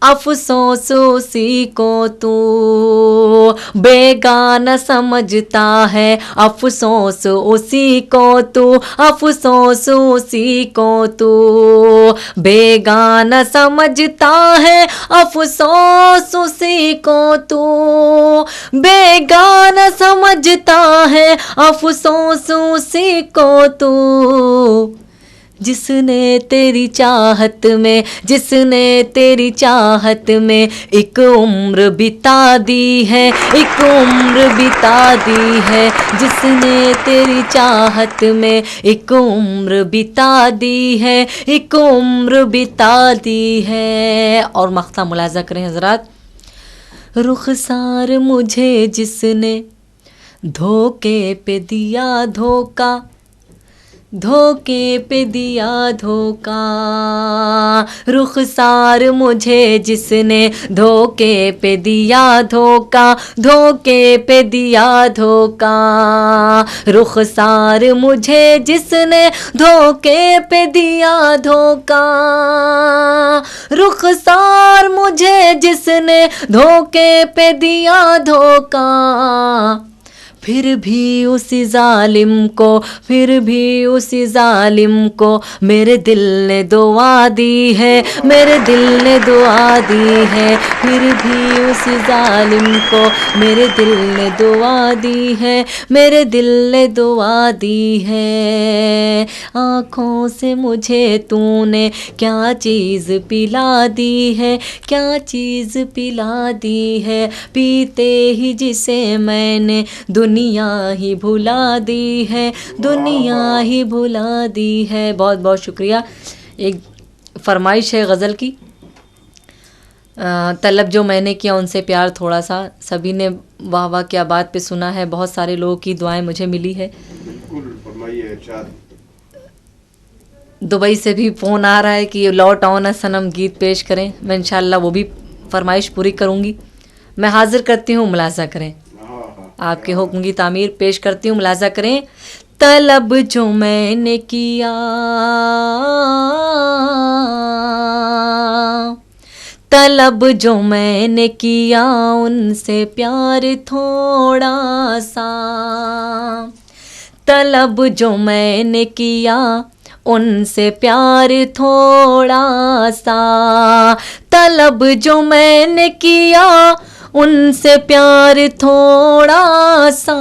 अफसोस उसी को तू, बेगाना समझता है अफसोस उसी को तू, अफसोस उसी को तू, बेगाना समझता है अफसोस उसी को तू, बेगाना समझता है अफसोस उसी को तू, जिसने तेरी चाहत में, जिसने तेरी चाहत में एक उम्र बिता दी है, एक उम्र बिता दी है, जिसने तेरी चाहत में एक उम्र बिता दी है, एक उम्र बिता दी है। और मख्ता मुलाज़ा करें हज़रात। रुखसार मुझे जिसने धोखे पे दिया धोखा, धोखे पे दिया धोखा, रुखसार मुझे जिसने धोखे पे दिया धोखा, धोखे पे दिया धोखा, रुखसार मुझे जिसने धोखे पे दिया धोखा, रुखसार मुझे जिसने धोखे पे दिया धोखा, फिर भी उसी जालिम को, फिर भी उसी जालिम को मेरे दिल ने दुआ दी है, मेरे दिल ने दुआ दी है, फिर भी उसी जालिम को मेरे दिल ने दुआ दी है, मेरे दिल ने दुआ दी है। आँखों से मुझे तूने क्या चीज़ पिला दी है, क्या चीज़ पिला दी है, पीते ही जिसे मैंने दुनिया ही भुला दी है, दुनिया ही भुला दी है। बहुत बहुत शुक्रिया। एक फरमाइश है गज़ल की, तलब जो मैंने किया उनसे प्यार थोड़ा सा, सभी ने वाह वाह क्या बात पे सुना है, बहुत सारे लोगों की दुआएं मुझे मिली है। दुबई से भी फ़ोन आ रहा है कि लौट आओ ना सनम गीत पेश करें, मैं इंशाल्लाह वो भी फरमाइश पूरी करूँगी। मैं हाजिर करती हूँ, मुलाजा करें, आपके हुक्म की तामीर पेश करती हूँ, मुलाजा करें। तलब जो मैंने किया, तलब जो मैंने किया उनसे प्यार थोड़ा सा, तलब जो मैंने किया उनसे प्यार थोड़ा सा, तलब जो मैंने किया उनसे प्यार थोड़ा सा,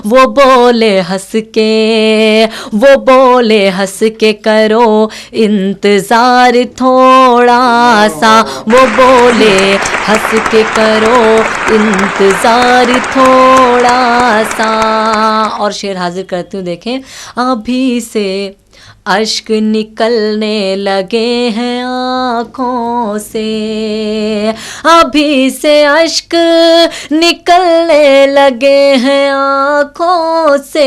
वो बोले हंस के, वो बोले हंस के करो इंतज़ार थोड़ा सा, वो बोले हंस के करो इंतज़ार थोड़ा सा। और शेर हाजिर करती हूँ, देखें। अभी से अश्क निकलने लगे हैं आँखों से, अभी से अश्क निकलने लगे हैं आँखों से,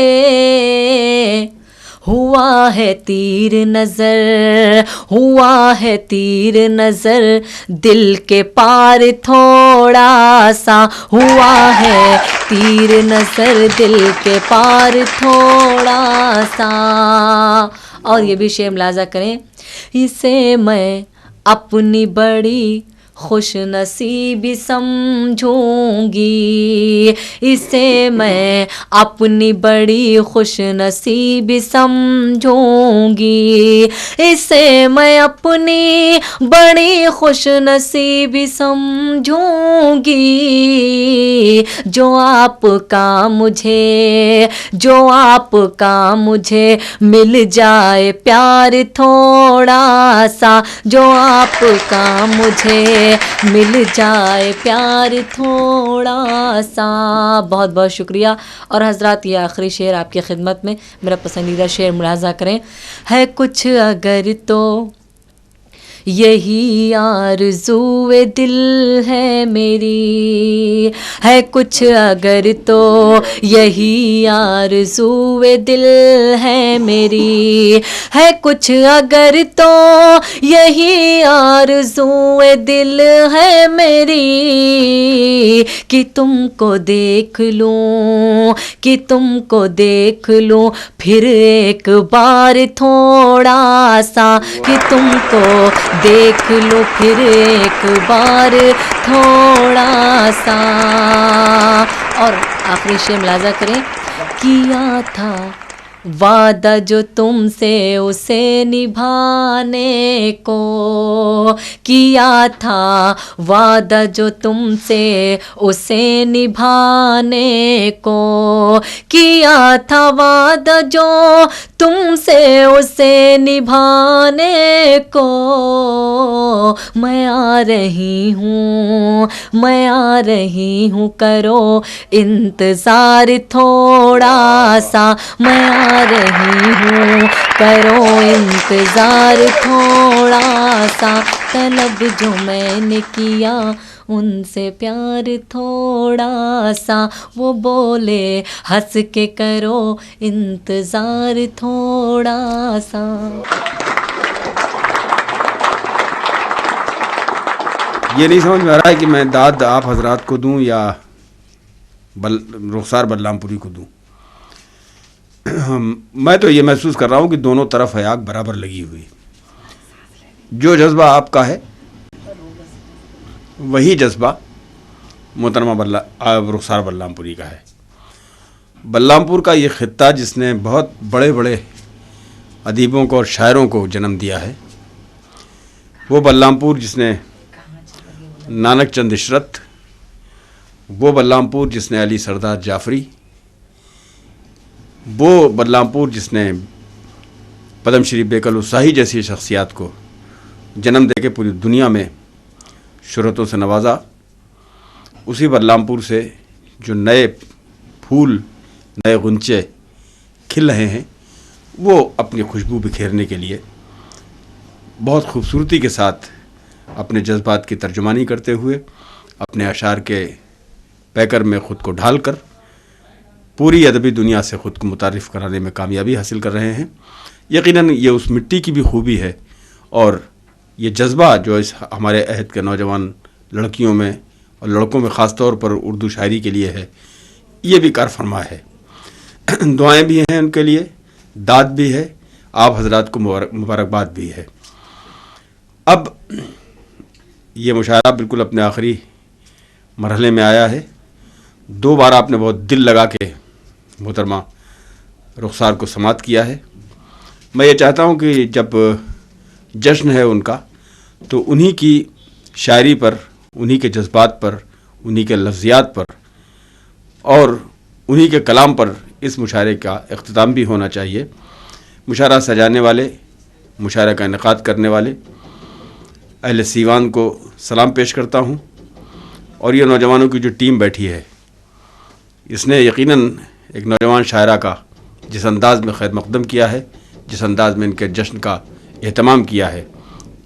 हुआ है तीर नज़र, हुआ है तीर नज़र दिल के पार थोड़ा सा, हुआ है तीर नज़र दिल के पार थोड़ा सा। और ये भी शेर मुलाजा करें। इसे मैं अपनी बड़ी खुश नसीबी समझूंगी, इसे मैं अपनी बड़ी खुश नसीबी समझूंगी, इसे मैं अपनी बड़ी खुश नसीबी समझूंगी, जो आपका मुझे, जो आपका मुझे मिल जाए प्यार थोड़ा सा, जो आपका मुझे मिल जाए प्यार थोड़ा सा। बहुत बहुत शुक्रिया। और हजरात, ये आखिरी शेर आपकी खिदमत में, मेरा पसंदीदा शेर मुलाजा करें। है कुछ अगर तो यही आरज़ूए दिल है मेरी, है कुछ अगर तो यही आरज़ूए दिल है मेरी, है कुछ अगर तो यही आरज़ूए दिल है मेरी, कि तुमको देख लूं, कि तुमको देख लूं फिर एक बार थोड़ा सा, कि तुमको देख लो फिर एक बार थोड़ा सा। और आखिरी शेर मुलाजा करें। किया था वादा जो तुमसे उसे निभाने को, किया था वादा जो तुमसे उसे निभाने को, किया था वादा जो तुमसे उसे निभाने को, मैं आ रही हूँ, मैं आ रही हूँ करो इंतज़ार थोड़ा सा, मैं आ रही हूँ करो इंतज़ार थोड़ा सा, तलब जो मैंने किया उनसे प्यार थोड़ा सा, वो बोले हंस के करो इंतज़ार थोड़ा सा। ये नहीं समझ में आ रहा है कि मैं दाद आप हजरात को दूं या रुखसार बल्लामपुरी को दूं। मैं तो ये महसूस कर रहा हूं कि दोनों तरफ है आग बराबर लगी हुई। जो जज्बा आपका है वही जज्बा मोहतरमा रुखसार बल्लामपुरी का है। बल्लामपुर का ये खित्ता जिसने बहुत बड़े बड़े अदीबों को और शायरों को जन्म दिया है, वो बल्लामपुर जिसने नानक चंद इशरत, वो बल्लामपुर जिसने अली सरदार जाफरी, वो बल्लामपुर जिसने पद्मश्री बेकल उसाही जैसी शख्सियात को जन्म देके पूरी दुनिया में शोहरतों से नवाजा, उसी बल्लामपुर से जो नए फूल नए गुंचे खिल रहे हैं, वो अपनी खुशबू बिखेरने के लिए बहुत खूबसूरती के साथ अपने जज्बात की तर्जुमानी करते हुए अपने अशार के पैकर में ख़ुद को ढालकर पूरी अदबी दुनिया से ख़ुद को मुतारिफ़ कराने में कामयाबी हासिल कर रहे हैं। यकीनन ये उस मिट्टी की भी खूबी है और ये जज्बा जो इस हमारे अहद के नौजवान लड़कियों में और लड़कों में ख़ास तौर पर उर्दू शायरी के लिए है, ये भी कार फरमा है। दुआएं भी हैं उनके लिए, दाद भी है, आप हजरात को मुबारकबाद भी है। अब ये मुशायरा बिल्कुल अपने आखिरी मरहले में आया है। 2 बार आपने बहुत दिल लगा के मोहतरमा रुखसार को समात किया है। मैं ये चाहता हूँ कि जब जश्न है उनका, तो उन्हीं की शायरी पर, उन्हीं के जज्बात पर, उन्हीं के लफ्ज़ियात पर और उन्हीं के कलाम पर इस मुशायरे का इख्तिताम भी होना चाहिए। मुशायरा सजाने वाले, मुशायरा का इनेकाद करने वाले अहले सीवान को सलाम पेश करता हूँ और ये नौजवानों की जो टीम बैठी है, इसने यकीनन एक नौजवान शायरा का जिस अंदाज़ में खैर मकदम किया है, जिस अंदाज़ में इनके जश्न का एहतमाम किया है,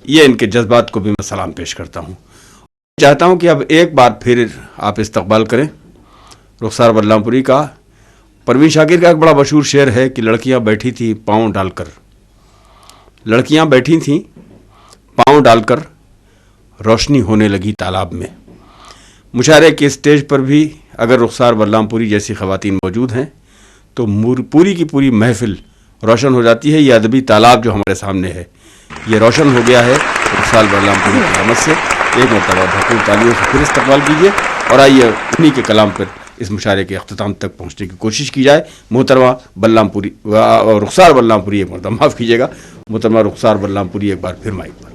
ये इनके जज्बात को भी मैं सलाम पेश करता हूँ। चाहता हूँ कि अब एक बार फिर आप इस्तकबाल करें रुखसार बल्लामपुरी का। परवीन शाकिर का एक बड़ा मशहूर शेर है कि लड़कियाँ बैठी थी पाँव डालकर, लड़कियाँ बैठी थीं पाँव डालकर, रोशनी होने लगी तालाब में। मुशायरे के स्टेज पर भी अगर रुखसार बल्लामपुरी जैसी ख़वातीन मौजूद हैं तो पूरी की पूरी महफिल रोशन हो जाती है। ये अदबी तालाब जो हमारे सामने है, ये रोशन हो गया है रुखसार बल्लामपुरी की रहमत से। एक मरतबा भरपूर तालियों से फिर इस्तकबाल कीजिए और आइए उन्हीं के कलाम पर इस मुशायरे के अख्ताम तक पहुँचने की कोशिश की जाए। मोहतरमा बल्लामपुरी रुखसार बल्लामपुरी, एक मरतबा माफ़ कीजिएगा, मोहतरमा रुखसार बल्लामपुरी एक बार फिर माइक पर।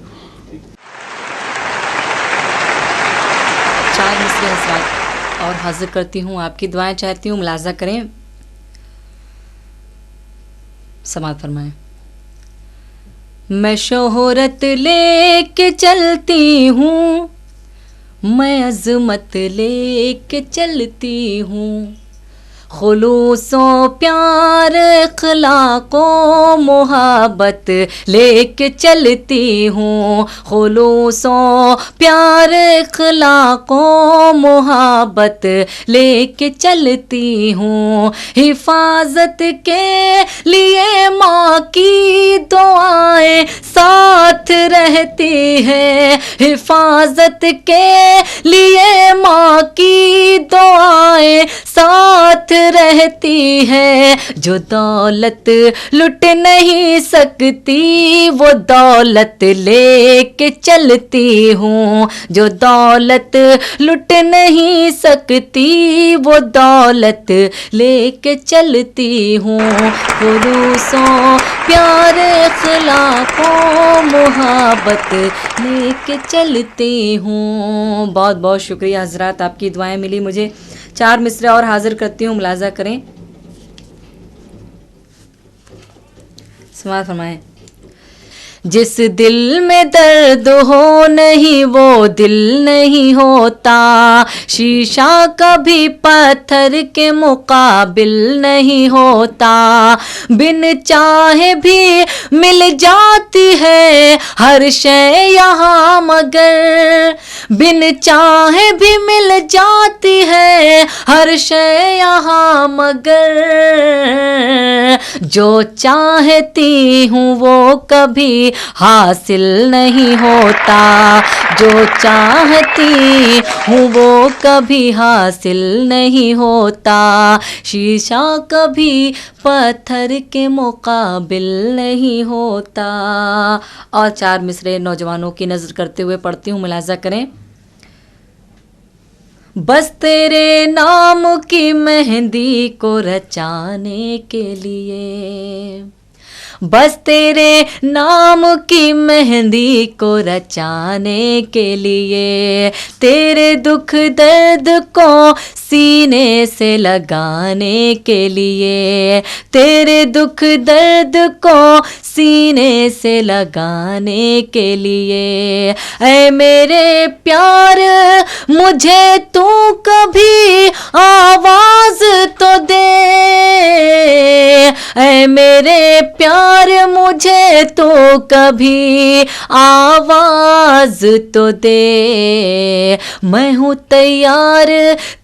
4 मिसरे हज़रात और हाजिर करती हूँ, आपकी दुआएं चाहती हूँ, मुलाजा करें, समात फरमाएं। मैं शोहरत लेके चलती हूँ, मैं अज़मत लेके चलती हूँ, खुलूसो प्यार इखलाको मोहब्बत लेके चलती हूँ, खुलूसो प्यार इखलाको मोहब्बत लेके चलती हूँ। हिफाजत के लिए माँ की दुआएं साथ रहती है, हिफाजत के लिए माँ की दुआएं साथ रहती है। जो दौलत लुट नहीं सकती वो दौलत लेके चलती हूँ, जो दौलत लुट नहीं सकती वो दौलत लेके चलती हूँ। खुलूसों प्यार इखलाकों मोहब्बत लेके चलती हूँ। बहुत बहुत शुक्रिया हजरात, आपकी दुआएं मिली मुझे। 4 मिसरे और हाजिर करती हूँ, मुलाजा करें, समाअत फरमाएं। जिस दिल में दर्द हो नहीं वो दिल नहीं होता, शीशा कभी पत्थर के मुकाबिल नहीं होता, बिन चाहे भी मिल जाती है हर शय यहाँ मगर बिन चाहे भी मिल जाती है हर शय यहाँ, मगर जो चाहती हूँ वो कभी हासिल नहीं होता, जो चाहती हूँ वो कभी हासिल नहीं होता, शीशा कभी पत्थर के मुकाबिल नहीं होता। और 4 मिसरे नौजवानों की नज़र करते हुए पढ़ती हूँ, मुलाजा करें। बस तेरे नाम की मेहंदी को रचाने के लिए, बस तेरे नाम की मेहंदी को रचाने के लिए, तेरे दुख दर्द को सीने से लगाने के लिए, तेरे दुख दर्द को सीने से लगाने के लिए। ऐ मेरे प्यार मुझे तू कभी आवाज तो दे, ऐ मेरे प्यार मुझे तो कभी आवाज तो दे। मैं हूँ तैयार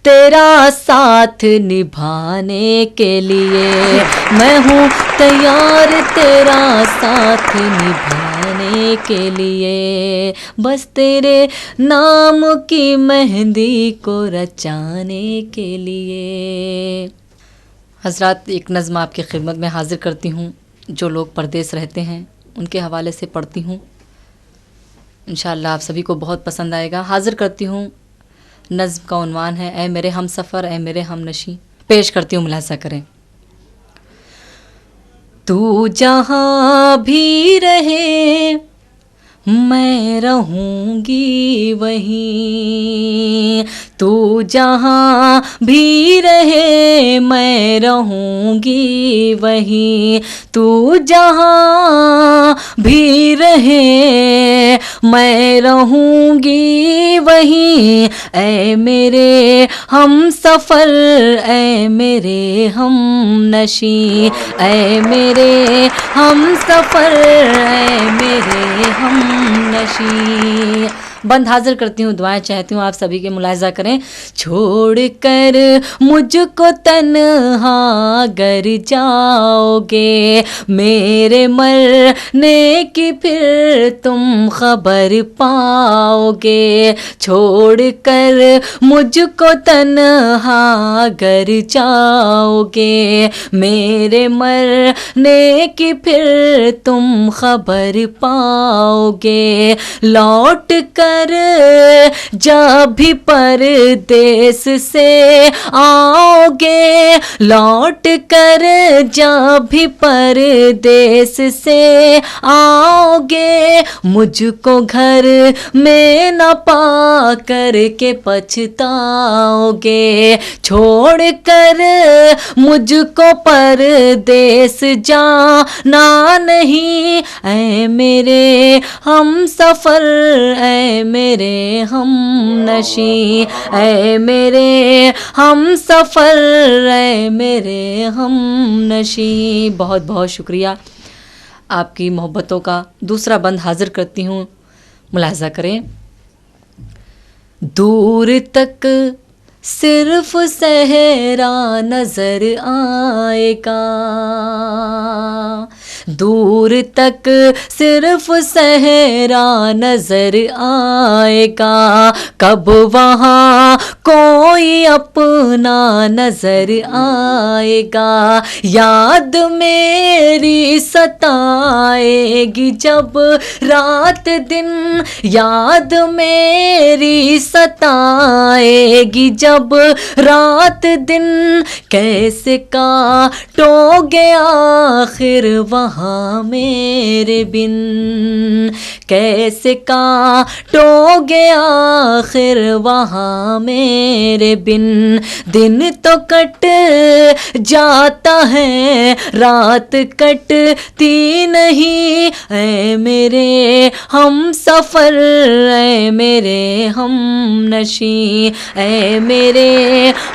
तेरा साथ निभाने के लिए, मैं हूँ तैयार तेरा साथ निभाने के लिए, बस तेरे नाम की मेहंदी को रचाने के लिए। हज़रात, एक नज़्म आपकी खिदमत में हाज़िर करती हूँ। जो लोग परदेस रहते हैं उनके हवाले से पढ़ती हूँ, इंशाअल्लाह आप सभी को बहुत पसंद आएगा। हाज़िर करती हूँ, नज़्म का उन्वान है ऐ मेरे हम सफ़र ऐ मेरे हम नशी। पेश करती हूँ, मुलाज़ा करें। तू जहाँ भी रहे मैं रहूँगी वहीं, तू जहाँ भी रहे मैं रहूँगी वहीं, तू जहाँ भी रहे मैं रहूँगी वहीं। ऐ मेरे हम सफ़र ऐ मेरे हम नशी, ऐ मेरे हम सफ़र ऐ मेरे हम नशी। बंद हाजिर करती हूँ, दुआएं चाहती हूँ आप सभी के, मुलाहिज़ा करें। छोड़ कर मुझको तन्हा गर जाओगे, मेरे मरने की फिर तुम खबर पाओगे। छोड़ कर मुझको तन्हा गर जाओगे, मेरे मरने की फिर तुम खबर पाओगे। लौट कर जब भी परदेस से आओगे, लौट कर जब भी परदेस से आओगे, मुझको घर में न पा कर के पछताओगे। छोड़ कर मुझको परदेस जाना नहीं, ऐ मेरे हम सफ़र ऐ मेरे हम नशी, ऐ मेरे हम सफ़र ऐ मेरे हम नशी। बहुत बहुत शुक्रिया आपकी मोहब्बतों का। दूसरा बंद हाजिर करती हूँ, मुलाहिज़ा करें। दूर तक सिर्फ सहरा नजर आएगा, दूर तक सिर्फ सहरा नजर आएगा, कब वहाँ कोई अपना नजर आएगा। याद मेरी सताएगी जब रात दिन, याद मेरी सताएगी जब रात दिन, कैसे काटोगे आखिर वहाँ मेरे बिन, कैसे काटोगे आखिर वहाँ मेरे बिन। दिन तो कट जाता है रात कटती नहीं, ऐ मेरे हम सफ़र ऐ मेरे हम नशी, ऐ मेरे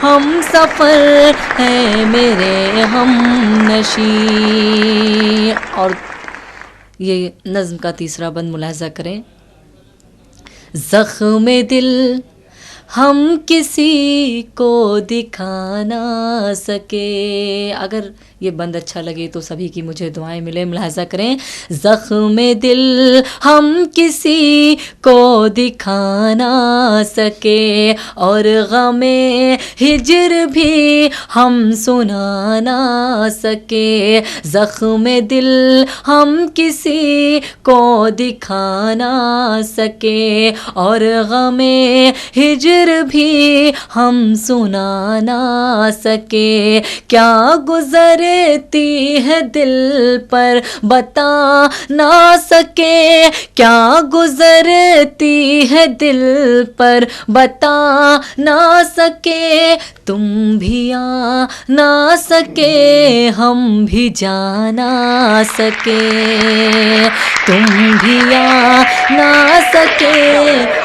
हम सफ़र है मेरे हम नशी। और ये नज़्म का तीसरा बंद मुलाहिज़ा करें। ज़ख्म दिल हम किसी को दिखा ना सके। अगर ये बंद अच्छा लगे तो सभी की मुझे दुआएं मिले। मुलाहजा करें, ज़ख्म दिल हम किसी को दिखा ना सके और गमे हिजर भी हम सुना ना सके। ज़ख्म दिल हम किसी को दिखा ना सके और गमे हिजर भी हम सुना ना सके। क्या गुजरती है दिल पर बता ना सके, क्या गुजरती है दिल पर बता ना सके। तुम भी आ ना सके, हम भी जा ना सके। तुम भी आ ना सके,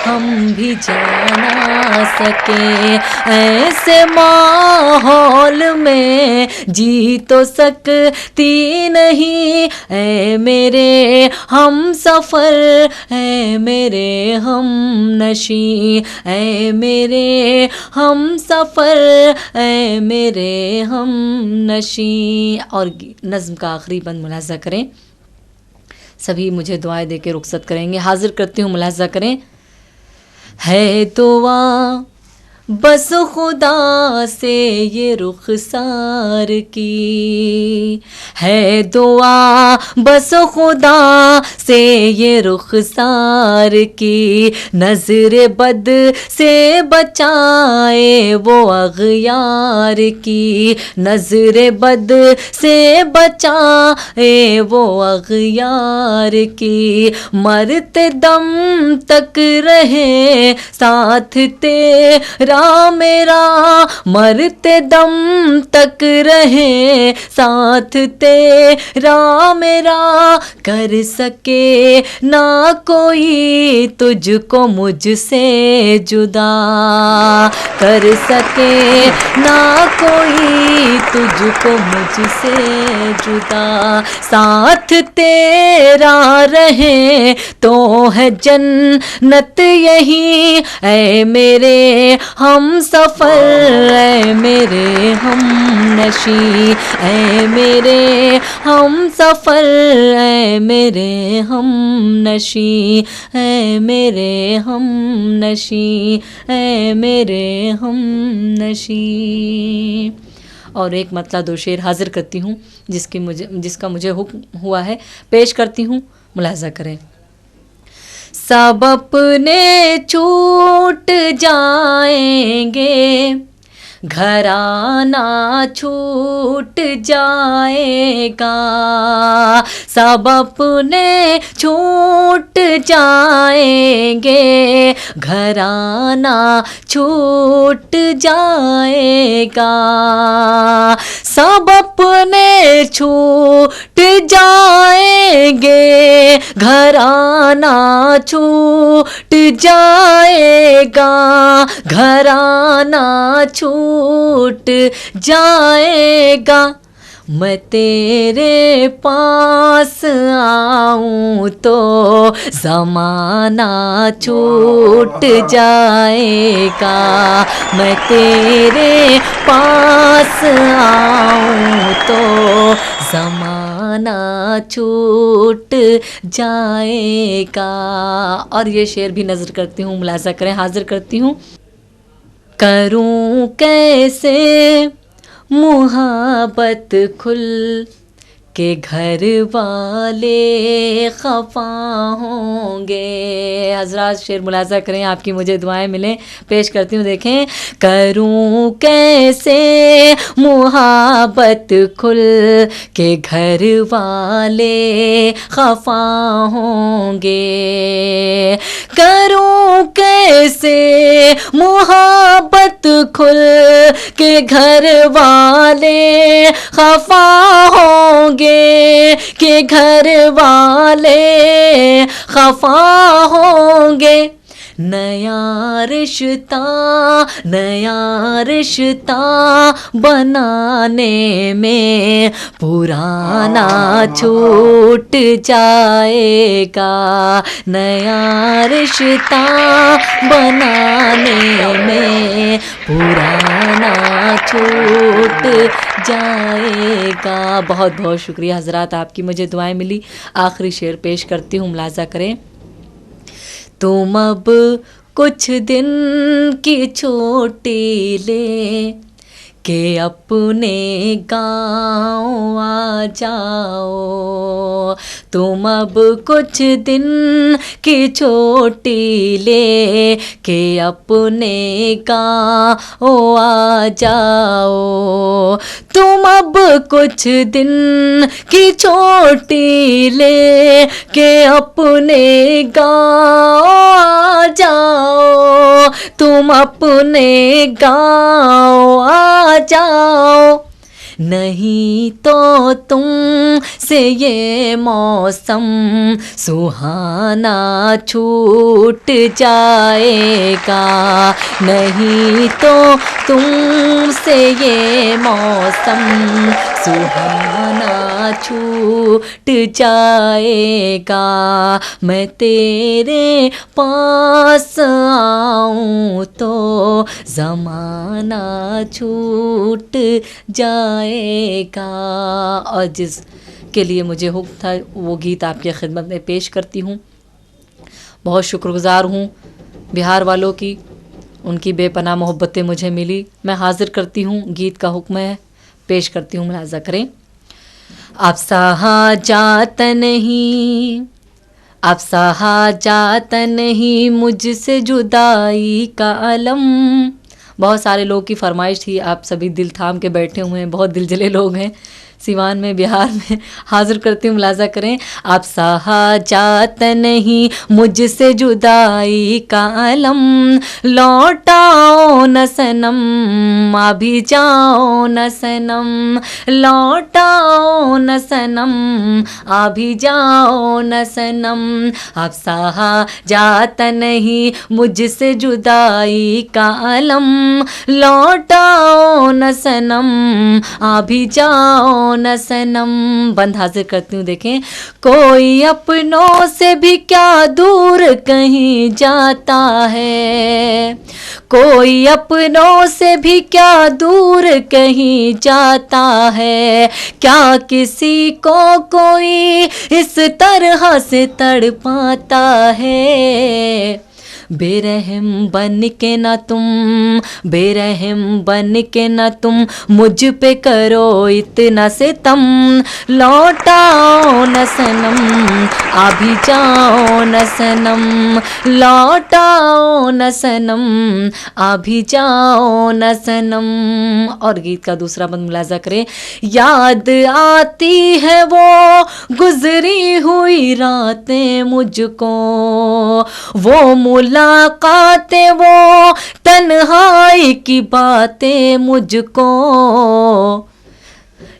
हम भी जा ना सके। ऐसे माहौल में जी तो सकती नहीं, ऐ मेरे हम सफ़र, ऐ मेरे हम नशी, ऐ मेरे हम सफ़र, ऐ मेरे हम नशी। और नज़्म का आखिरी बंद मुलाहजा करें। सभी मुझे दुआएं दे के रुखसत करेंगे। हाजिर करती हूँ, मुलाहजा करें। है दुआ बस खुदा से ये रुखसार की, है दुआ बस खुदा से ये रुखसार की। नज़र बद से बचाए वो अग़यार की, नज़र बद से बचाए वो अग़यार की। मरते दम तक रहे साथ तेरा मेरा, मरते दम तक रहे साथ तेरा मेरा। कर सके ना कोई तुझको मुझसे जुदा, कर सके ना कोई तुझको मुझसे जुदा। साथ तेरा रहे तो है जन्नत यही, ऐ मेरे हम सफ़र, ऐ मेरे हम नशी, ऐ मेरे हम सफ़र, ऐ मेरे हम नशी, ऐ मेरे हम नशी, ऐ मेरे हम नशी। और एक मतला दो शेर हाजिर करती हूँ जिसका मुझे हुक्म हुआ है, पेश करती हूँ। मुलाहजा करें। सब अपने छूट जाएंगे, घराना छूट जाएगा। सब अपने छूट जाएंगे, घराना छूट जाएगा। सब अपने छूट जाएंगे, घराना छूट जाएगा, घराना छूट जाएगा। मैं तेरे पास आऊं तो ज़माना छूट जाएगा। मैं तेरे पास आऊं तो ज़माना छूट जाएगा। और ये शेर भी नज़र करती हूँ, मुलाहजा करें, हाजिर करती हूँ। करूं कैसे मुहब्बत खुल के घर वाले खफा होंगे। हजरात शेर मुलाजा करें, आपकी मुझे दुआएं मिलें। पेश करती हूँ, देखें। करूँ कैसे मुहब्बत खुल के घर वाले खफा होंगे। करूँ कैसे मुहब्बत खुल के घर वाले खफा होंगे, के घर वाले खफा होंगे। नया रिश्ता बनाने में पुराना छूट जाएगा। नया रिश्ता बनाने में पुराना छूट जाएगा। बहुत बहुत शुक्रिया हजरात, आपकी मुझे दुआएं मिली। आखिरी शेर पेश करती हूँ, मुलाजा करें। तुम अब कुछ दिन की छुट्टी ले के अपने गाँव आ जाओ। तुम अब कुछ दिन की छुट्टी ले के अपने गाँव आ जाओ। तुम अब कुछ दिन की छुट्टी ले के अपने गाँव आ जाओ। तुम अपने गाँव आ जाओ, नहीं तो तुम से ये मौसम सुहाना छूट जाएगा। नहीं तो तुम से ये मौसम सुहाना छूट जाएगा। मैं तेरे पास आऊं तो ज़माना छूट जाएगा। और जिसके लिए मुझे हुक्म था वो गीत आपकी खिदमत में पेश करती हूँ। बहुत शुक्रगुज़ार हूँ बिहार वालों की, उनकी बेपनाह मोहब्बतें मुझे मिली। मैं हाजिर करती हूँ, गीत का हुक्म है, पेश करती हूँ, मुलाजा करें। अब सहा जाता नहीं, अब सहा जाता नहीं मुझसे जुदाई का अलम। बहुत सारे लोग की फरमाइश थी, आप सभी दिल थाम के बैठे हुए हैं, बहुत दिलजले लोग हैं सिवान में, बिहार में। हाजिर करती हूँ, मुलाजा करें। आप सहा जाता नहीं मुझसे जुदाई का अलम, लौटाओ न सनम अभी जाओ न सनम, लौटाओ न सनम अभी जाओ न सनम। आप सहा जाता नहीं मुझसे जुदाई का अलम, लौटाओ न सनम अभी जाओ न सनम। बंद हाजिर करती हूँ, देखें। कोई अपनों से भी क्या दूर कहीं जाता है, कोई अपनों से भी क्या दूर कहीं जाता है। क्या किसी को कोई इस तरह से तड़पाता है। बेरहम बन के ना तुम, बेरहम बन के ना तुम मुझ पे करो इतना सितम, लौटाओ न सनम अभी जाओ न सनम, लौटाओ न सनम अभी जाओ न सनम। और गीत का दूसरा बंद मुलाजा करें। याद आती है वो गुजरी हुई रातें मुझको, वो मुलाकातें वो तन्हाई की बातें मुझको,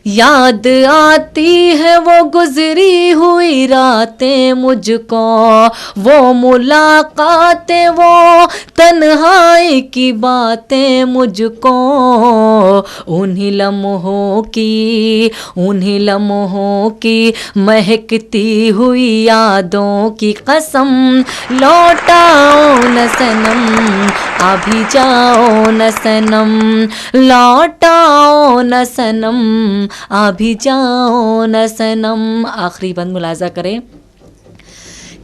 याद आती है वो गुजरी हुई रातें मुझको, वो मुलाकातें वो तन्हाई की बातें मुझको। उन्हीं लम्हों की, उन्हीं लम्हों की महकती हुई यादों की कसम, लौटाओ न सनम अभी जाओ न सनम, लौटाओ न सनम अभी जाओ न सनम। आखिरी बंद मुलाजा करें।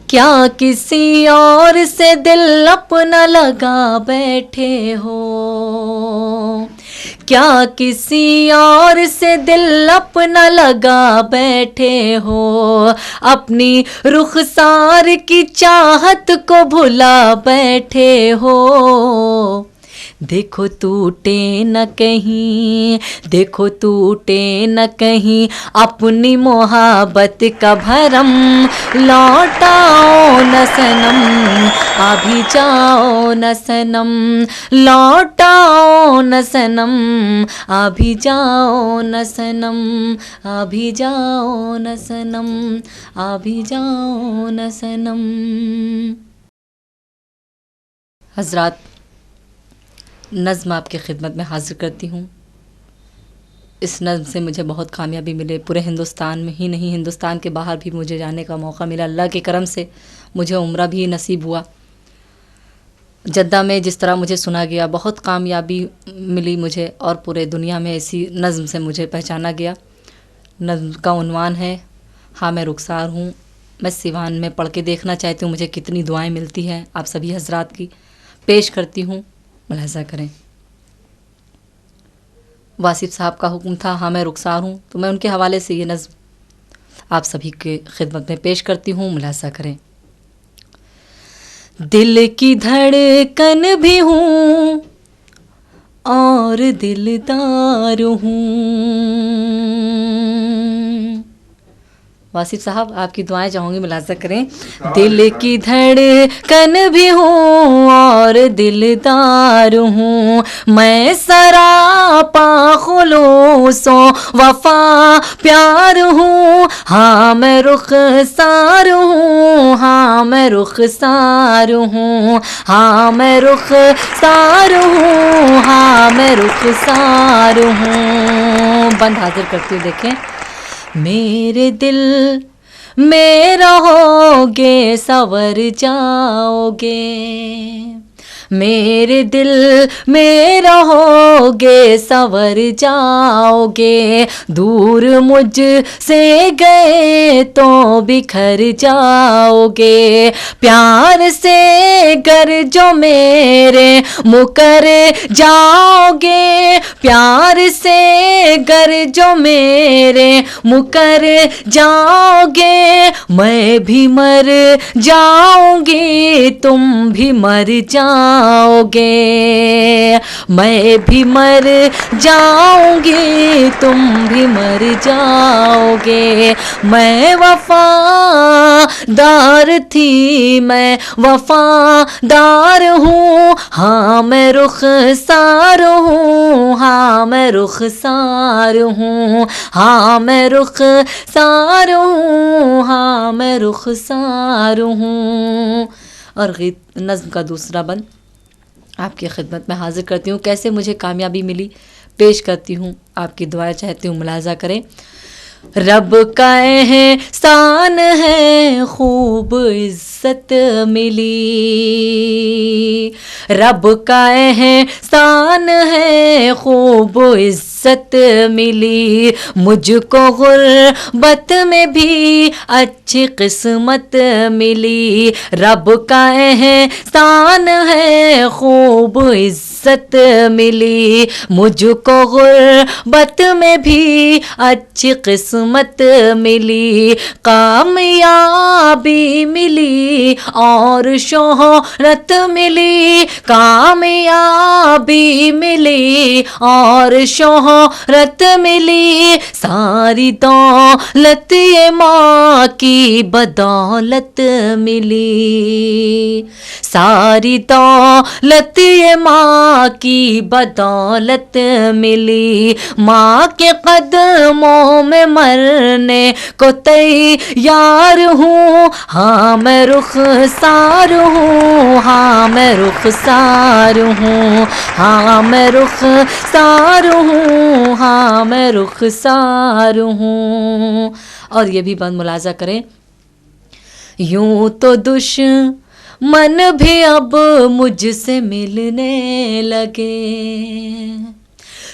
क्या किसी और से दिल अपना लगा बैठे हो, क्या किसी और से दिल अपना लगा बैठे हो, अपनी रुखसार की चाहत को भुला बैठे हो। देखो टूटे न कहीं, देखो टूटे न कहीं अपनी मोहब्बत का भरम, लौटाओ न सनम अभी जाओ न सनम, लौटाओ न सनम अभी जाओ न सनम, अभी जाओ न सनम, अभी जाओ न सनम। हजरात, नज़्म आपकी खिदमत में हाजिर करती हूँ। इस नज़्म से मुझे बहुत कामयाबी मिले, पूरे हिंदुस्तान में ही नहीं, हिंदुस्तान के बाहर भी मुझे जाने का मौका मिला। अल्लाह के करम से मुझे उम्रा भी नसीब हुआ। जद्दा में जिस तरह मुझे सुना गया, बहुत कामयाबी मिली मुझे, और पूरे दुनिया में ऐसी नज़्म से मुझे पहचाना गया। नज़्म का उन्वान है हाँ मैं रुखसार हूँ। मैं सिवान में पढ़ के देखना चाहती हूँ मुझे कितनी दुआएं मिलती हैं आप सभी हजरात की। पेश करती हूँ, मुलाहिज़ा करें। वासिफ साहब का हुक्म था हाँ मैं रुखसार हूँ, तो मैं उनके हवाले से ये नज़्म आप सभी के खिदमत में पेश करती हूँ, मुलाहिज़ा करें। दिल की धड़कन भी हूँ और दिलदार हूँ। वासिफ साहब आपकी दुआएं चाहूँगी, मुलाहिज़ा करें। दिल की धड़कन भी हूँ और दिलदार हूँ, मैं सरापा खुलूसो वफा प्यार हूँ। हाँ मैं रुखसार हूँ, हाँ मैं रुखसार हूँ, हाँ मैं रुखसार हूँ, हाँ मैं रुखसार हूँ। बंद हाजिर करती हूँ, देखें। मेरे दिल में रहोगे संवर जाओगे, मेरे दिल में रहोगे संवर जाओगे। दूर मुझ से गए तो बिखर जाओगे, प्यार से गर जो मेरे मुकर जाओगे, प्यार से गर जो मेरे मुकर जाओगे। मैं भी मर जाऊंगी तुम भी मर जाओगे, मैं भी मर जाऊंगी तुम भी मर जाओगे। मैं वफादार थी मैं वफादार हूँ, हाँ मैं रुखसार हूँ, हाँ मैं रुखसार हूँ, हाँ मैं रुखसार हूँ, हाँ मैं रुखसार हूँ। और नज़्म का दूसरा बंद आपकी खिदमत में हाजिर करती हूँ। कैसे मुझे कामयाबी मिली पेश करती हूँ, आपकी दुआएं चाहती हूँ, मुलाहिज़ा करें। रब का एहसान है खूब इज्जत मिली, रब का एहसान है खूब इज्जत मिली। मुझको गुर्बत में भी अच्छी किस्मत मिली, रब का एहसान है खूब इज्जत मिली। मुझको गुर्बत में भी अच्छी किस्मत मिली, कामयाबी मिली और शोहरत मिली, कामयाबी मिली और शोहरत मिली। सारी दौलत ये माँ की बदौलत मिली, सारी दौलत ये माँ की बदौलत मिली। माँ के कदमों में मरने को तैयार हूँ, हाँ मैं रुखसार हूँ, हाँ मैं रुखसार हूँ, हाँ मैं रुखसार हूँ, हाँ मैं रुखसार हूँ। और ये भी बंद मुलाजा करें। यूं तो दुश्मन भी अब मुझसे मिलने लगे,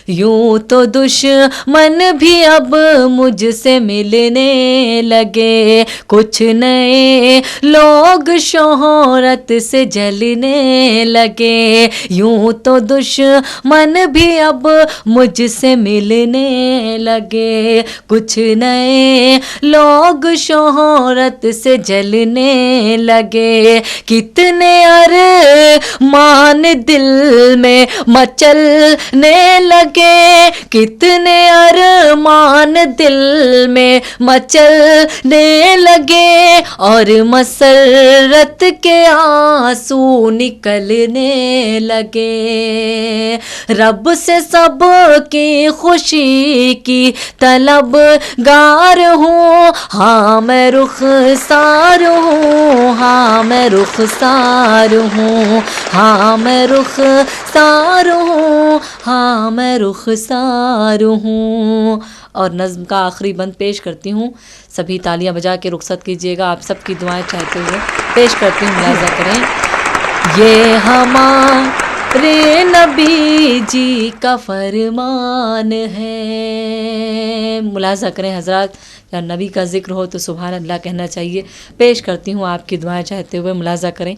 यूं तो दुश्मन भी अब मुझसे मिलने लगे। कुछ नए लोग शोहरत से जलने लगे, यूं तो दुश्मन भी अब मुझसे मिलने लगे। कुछ नए लोग शोहरत से जलने लगे। कितने अरमान दिल में मचलने लगे, के कितने अरमान दिल में मचलने लगे और मसरत के आंसू निकलने लगे। रब से सब की खुशी की तलबगार हूँ, हाँ मैं रुखसार हूँ, हाँ मैं रुखसार हूँ, हाँ मैं रुखसार हूँ, हाँ मैं रुखसार हूँ। और नज़्म का आखिरी बंद पेश करती हूँ। सभी तालियां बजा के रुखसत कीजिएगा। आप सबकी दुआएं चाहते हुए पेश करती हूँ, मुलाज़ा करें। ये हमारे नबी जी का फरमान है। मुलाज़ा करें हज़रात, या नबी का जिक्र हो तो सुभान अल्लाह कहना चाहिए। पेश करती हूँ आपकी दुआएं चाहते हुए, मुलाज़ा करें।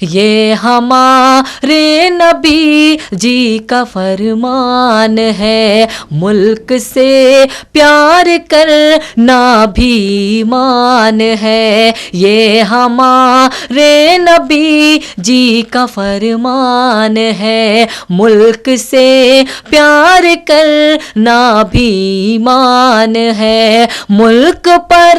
ये हमारे नबी जी का फरमान है, मुल्क से प्यार करना भी ईमान है। ये हमारे नबी जी का फरमान है, मुल्क से प्यार करना भी ईमान है। मुल्क पर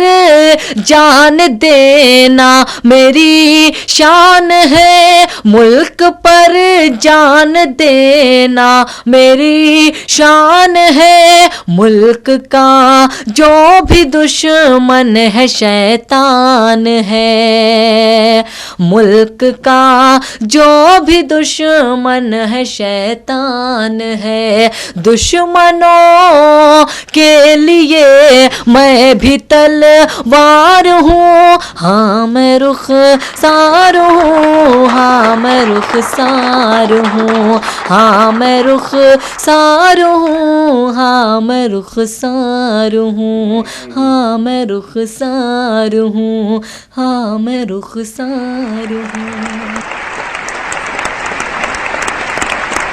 जान देना मेरी शान है, मुल्क पर जान देना मेरी शान है। मुल्क का जो भी दुश्मन है शैतान है, मुल्क का जो भी दुश्मन है शैतान है। दुश्मनों के लिए मैं भी तलवार हूँ, हाँ मैं रुखसार हूँ, हाँ मैं रुखसार हूँ, हाँ मैं रुखसार हूँ, हाँ मैं रुखसार हूँ, हाँ मैं रुखसार हूँ, हाँ मैं रुखसार हूँ।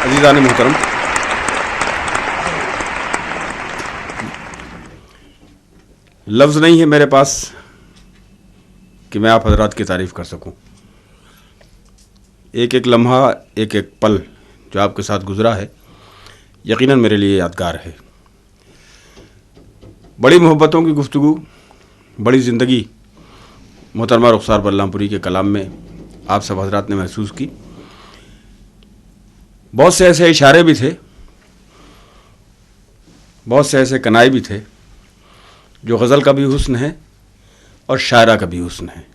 अज़ीज़ान मोहतरम, लफ्ज़ नहीं है मेरे पास कि मैं आप हजरात की तारीफ़ कर सकूं। एक एक लम्हा, एक एक पल जो आपके साथ गुज़रा है, यकीनन मेरे लिए यादगार है। बड़ी मोहब्बतों की गुफ्तगू, बड़ी ज़िंदगी मोहतरमा रुखसार बल्लामपुरी के कलाम में आप सब हजरात ने महसूस की। बहुत से ऐसे इशारे भी थे, बहुत से ऐसे कनाए भी थे जो गज़ल का भी हुस्न है और शायरा का भी हुस्न है,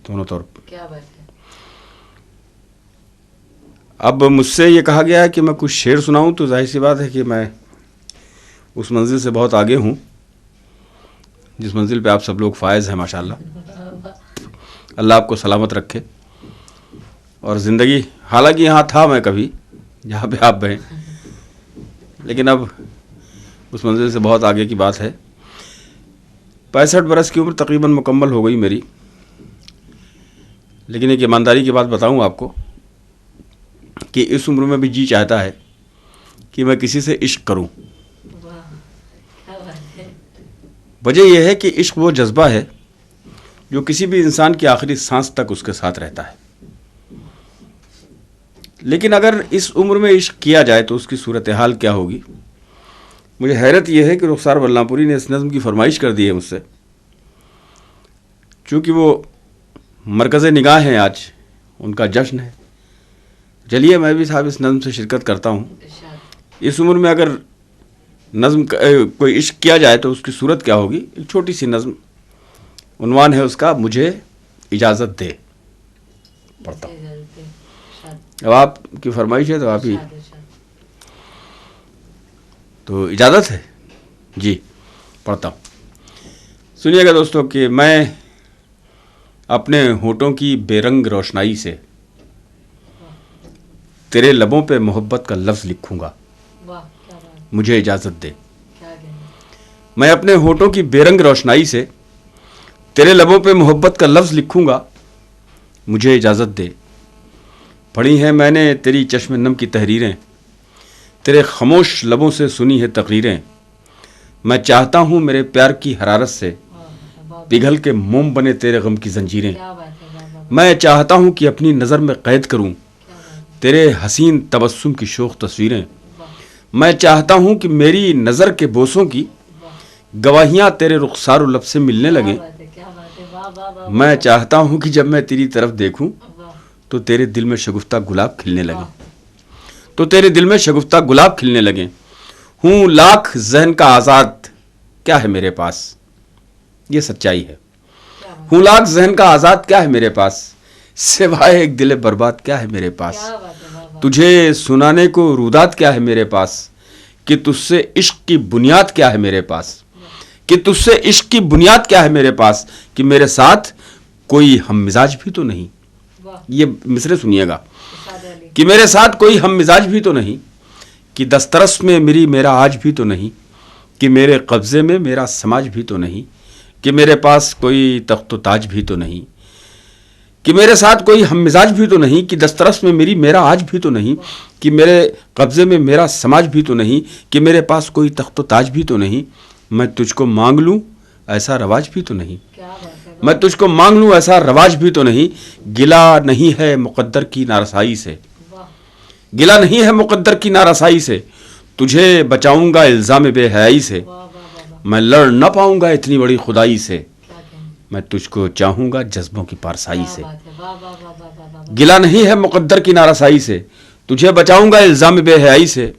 दोनों तौर पर। क्या बात है। अब मुझसे ये कहा गया है कि मैं कुछ शेर सुनाऊं, तो जाहिर सी बात है कि मैं उस मंजिल से बहुत आगे हूं जिस मंजिल पे आप सब लोग फायज़ हैं माशाल्लाह। अल्लाह आपको सलामत रखे। और ज़िंदगी, हालांकि यहाँ था मैं कभी जहाँ पे आप हैं, लेकिन अब उस मंजिल से बहुत आगे की बात है। 65 बरस की उम्र तकरीबन मुकम्मल हो गई मेरी, लेकिन एक ईमानदारी की बात बताऊं आपको कि इस उम्र में भी जी चाहता है कि मैं किसी से इश्क करूं। वजह यह है कि इश्क वो जज्बा है जो किसी भी इंसान की आखिरी सांस तक उसके साथ रहता है। लेकिन अगर इस उम्र में इश्क किया जाए तो उसकी सूरत हाल क्या होगी। मुझे हैरत यह है कि रुखसार बल्लामपुरी ने इस नज़्म की फरमाइश कर दी है मुझसे, चूँकि वो मरकज़ निगाह हैं, आज उनका जश्न है। चलिए मैं भी साहब इस नज़्म से शिरकत करता हूँ। इस उम्र में अगर नज़्म कोई इश्क किया जाए तो उसकी सूरत क्या होगी। एक छोटी सी नज़्म, उन्वान है उसका मुझे इजाज़त दे, पढ़ता हूँ। अब आपकी फरमाइश है तो आप ही, तो इजाज़त है जी, पढ़ता हूँ। सुनिएगा दोस्तों कि मैं अपने होठों की बेरंग रोशनाई से तेरे लबों पे मोहब्बत का लफ्ज़ लिखूंगा, मुझे इजाज़त दे। मैं अपने होठों की बेरंग रोशनाई से तेरे लबों पे मोहब्बत का लफ्ज़ लिखूंगा, मुझे इजाज़त दे। पढ़ी हैं मैंने तेरी चश्म नम की तहरीरें, तेरे खामोश लबों से सुनी है तकरीरें। मैं चाहता हूँ मेरे प्यार की हरारत से पिघल के मोम बने तेरे गम की जंजीरें। मैं चाहता हूँ कि अपनी नज़र में कैद करूँ तेरे हसीन तबस्सुम की शोख तस्वीरें। मैं चाहता हूँ कि मेरी नज़र के बोसों की गवाहियाँ तेरे रुखसार लब से मिलने लगें। क्या बात है, वाह वाह वाह मैं चाहता हूँ कि जब मैं तेरी तरफ देखूँ तो तेरे दिल में शगुफ्ता गुलाब खिलने लगे, तो तेरे दिल में शगुफ्ता गुलाब खिलने लगे। हूँ लाख जहन का आज़ाद क्या है मेरे पास, ये सच्चाई है। हूँ लाख जहन का आज़ाद क्या है मेरे पास, सिवाय एक दिल बर्बाद क्या है मेरे पास। क्या बात है, वाह वाह तुझे सुनाने को रुदात क्या है मेरे पास, कि तुझसे इश्क की बुनियाद क्या है मेरे पास, कि तुझसे इश्क की बुनियाद क्या है मेरे पास, कि मेरे साथ कोई हम मिजाज भी तो नहीं। वाह ये मिसरे सुनिएगा, इरशाद अली कि मेरे साथ कोई हम मिजाज भी तो नहीं, कि दस्तरस में मेरा आज भी तो नहीं, कि मेरे कब्ज़े में मेरा समाज भी तो नहीं, कि मेरे पास कोई तख्त ताज भी तो नहीं, कि मेरे साथ कोई हम मिजाज भी तो नहीं, कि दस्तरस में मेरा आज भी तो नहीं, कि मेरे कब्ज़े में मेरा समाज भी तो नहीं, कि मेरे पास कोई तख्त ताज भी तो नहीं। मैं तुझको मांग लूँ ऐसा रवाज भी तो नहीं, क्या बात है, मैं तुझको मांग लूँ ऐसा रवाज भी तो नहीं। गिला नहीं है मुक़द्दर की नारसाई से, वाह गिला नहीं है मुक़द्दर की नारसाई से, तुझे बचाऊंगा इल्ज़ाम बेहयाई से। वाह वाह वाह वाह मैं लड़ न पाऊंगा इतनी बड़ी खुदाई से, क्या कहूँ, मैं तुझको चाहूंगा जज्बों की पारसाई क्या से। बात है, वाह वाह वाह वाह वाह वाह गिला नहीं है मुक़द्दर की नारसाई से, तुझे बचाऊंगा इल्ज़ाम बेहयाई से।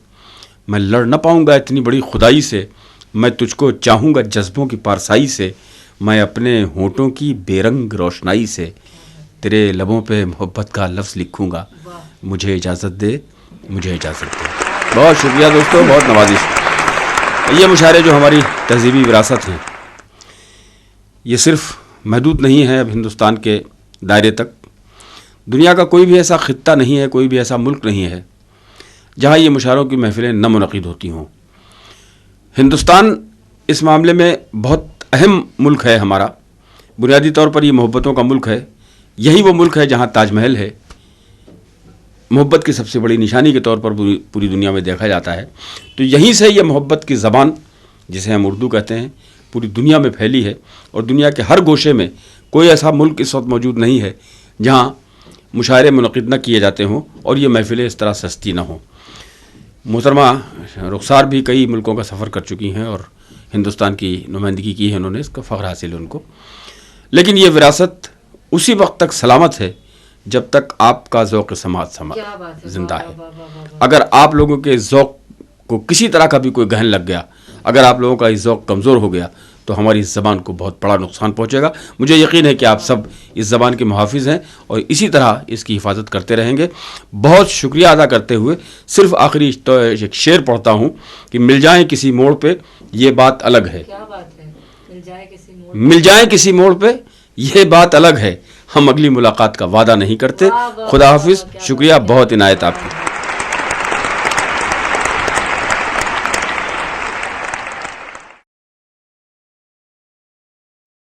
मैं लड़ न पाऊंगा इतनी बड़ी खुदाई से, मैं तुझको चाहूंगा जज्बों की पारसाई से। मैं अपने होठों की बेरंग रोशनाई से तेरे लबों पे मोहब्बत का लफ्ज़ लिखूंगा। मुझे इजाज़त दे, मुझे इजाज़त दे। बहुत शुक्रिया दोस्तों, बहुत नवाजिश। ये मुशायरे जो हमारी तहज़ीबी विरासत हैं, ये सिर्फ महदूद नहीं है अब हिंदुस्तान के दायरे तक। दुनिया का कोई भी ऐसा ख़ित्ता नहीं है, कोई भी ऐसा मुल्क नहीं है जहाँ ये मुशायरों की महफ़िलें न मुनक़िद होती हों। हिंदुस्तान इस मामले में बहुत अहम मुल्क है हमारा। बुनियादी तौर पर ये मोहब्बतों का मुल्क है। यही वो मुल्क है जहाँ ताजमहल है, मोहब्बत की सबसे बड़ी निशानी के तौर पर पूरी दुनिया में देखा जाता है। तो यहीं से ये मोहब्बत की ज़बान, जिसे हम उर्दू कहते हैं, पूरी दुनिया में फैली है। और दुनिया के हर गोशे में कोई ऐसा मुल्क इस वक्त मौजूद नहीं है जहाँ मुशायरे मुनक़िद न किए जाते हों और ये महफ़िलें इस तरह सस्ती न हों। मोहतरमा रुखसार भी कई मुल्कों का सफ़र कर चुकी हैं और हिंदुस्तान की नुमाइंदगी की है उन्होंने, इसका फ़ख्र हासिल है उनको। लेकिन ये विरासत उसी वक्त तक सलामत है जब तक आपका ज़ौक़ समात क्या बात है, ज़िंदा वाह, है। वाह, वाह, वाह, वाह। अगर आप लोगों के ज़ौक़ को किसी तरह का भी कोई गहन लग गया, अगर आप लोगों का ये ज़ौक़ कमज़ोर हो गया, तो हमारी इस ज़बान को बहुत बड़ा नुकसान पहुँचेगा। मुझे यकीन है कि आप सब इस ज़बान के मुहाफ़िज़ हैं और इसी तरह इसकी हिफाजत करते रहेंगे। बहुत शुक्रिया अदा करते हुए सिर्फ़ आखिरी तो एक शेर पढ़ता हूँ कि मिल जाएँ किसी मोड़ पे ये बात अलग है, क्या बात है, मिल जाए किसी मोड़ मिल जाएँ किसी मोड़ पे ये बात अलग है, हम अगली मुलाकात का वादा नहीं करते। वाह, वाह, खुदा वाह, हाफिज़, क्या शुक्रिया, बहुत इनायत आपकी।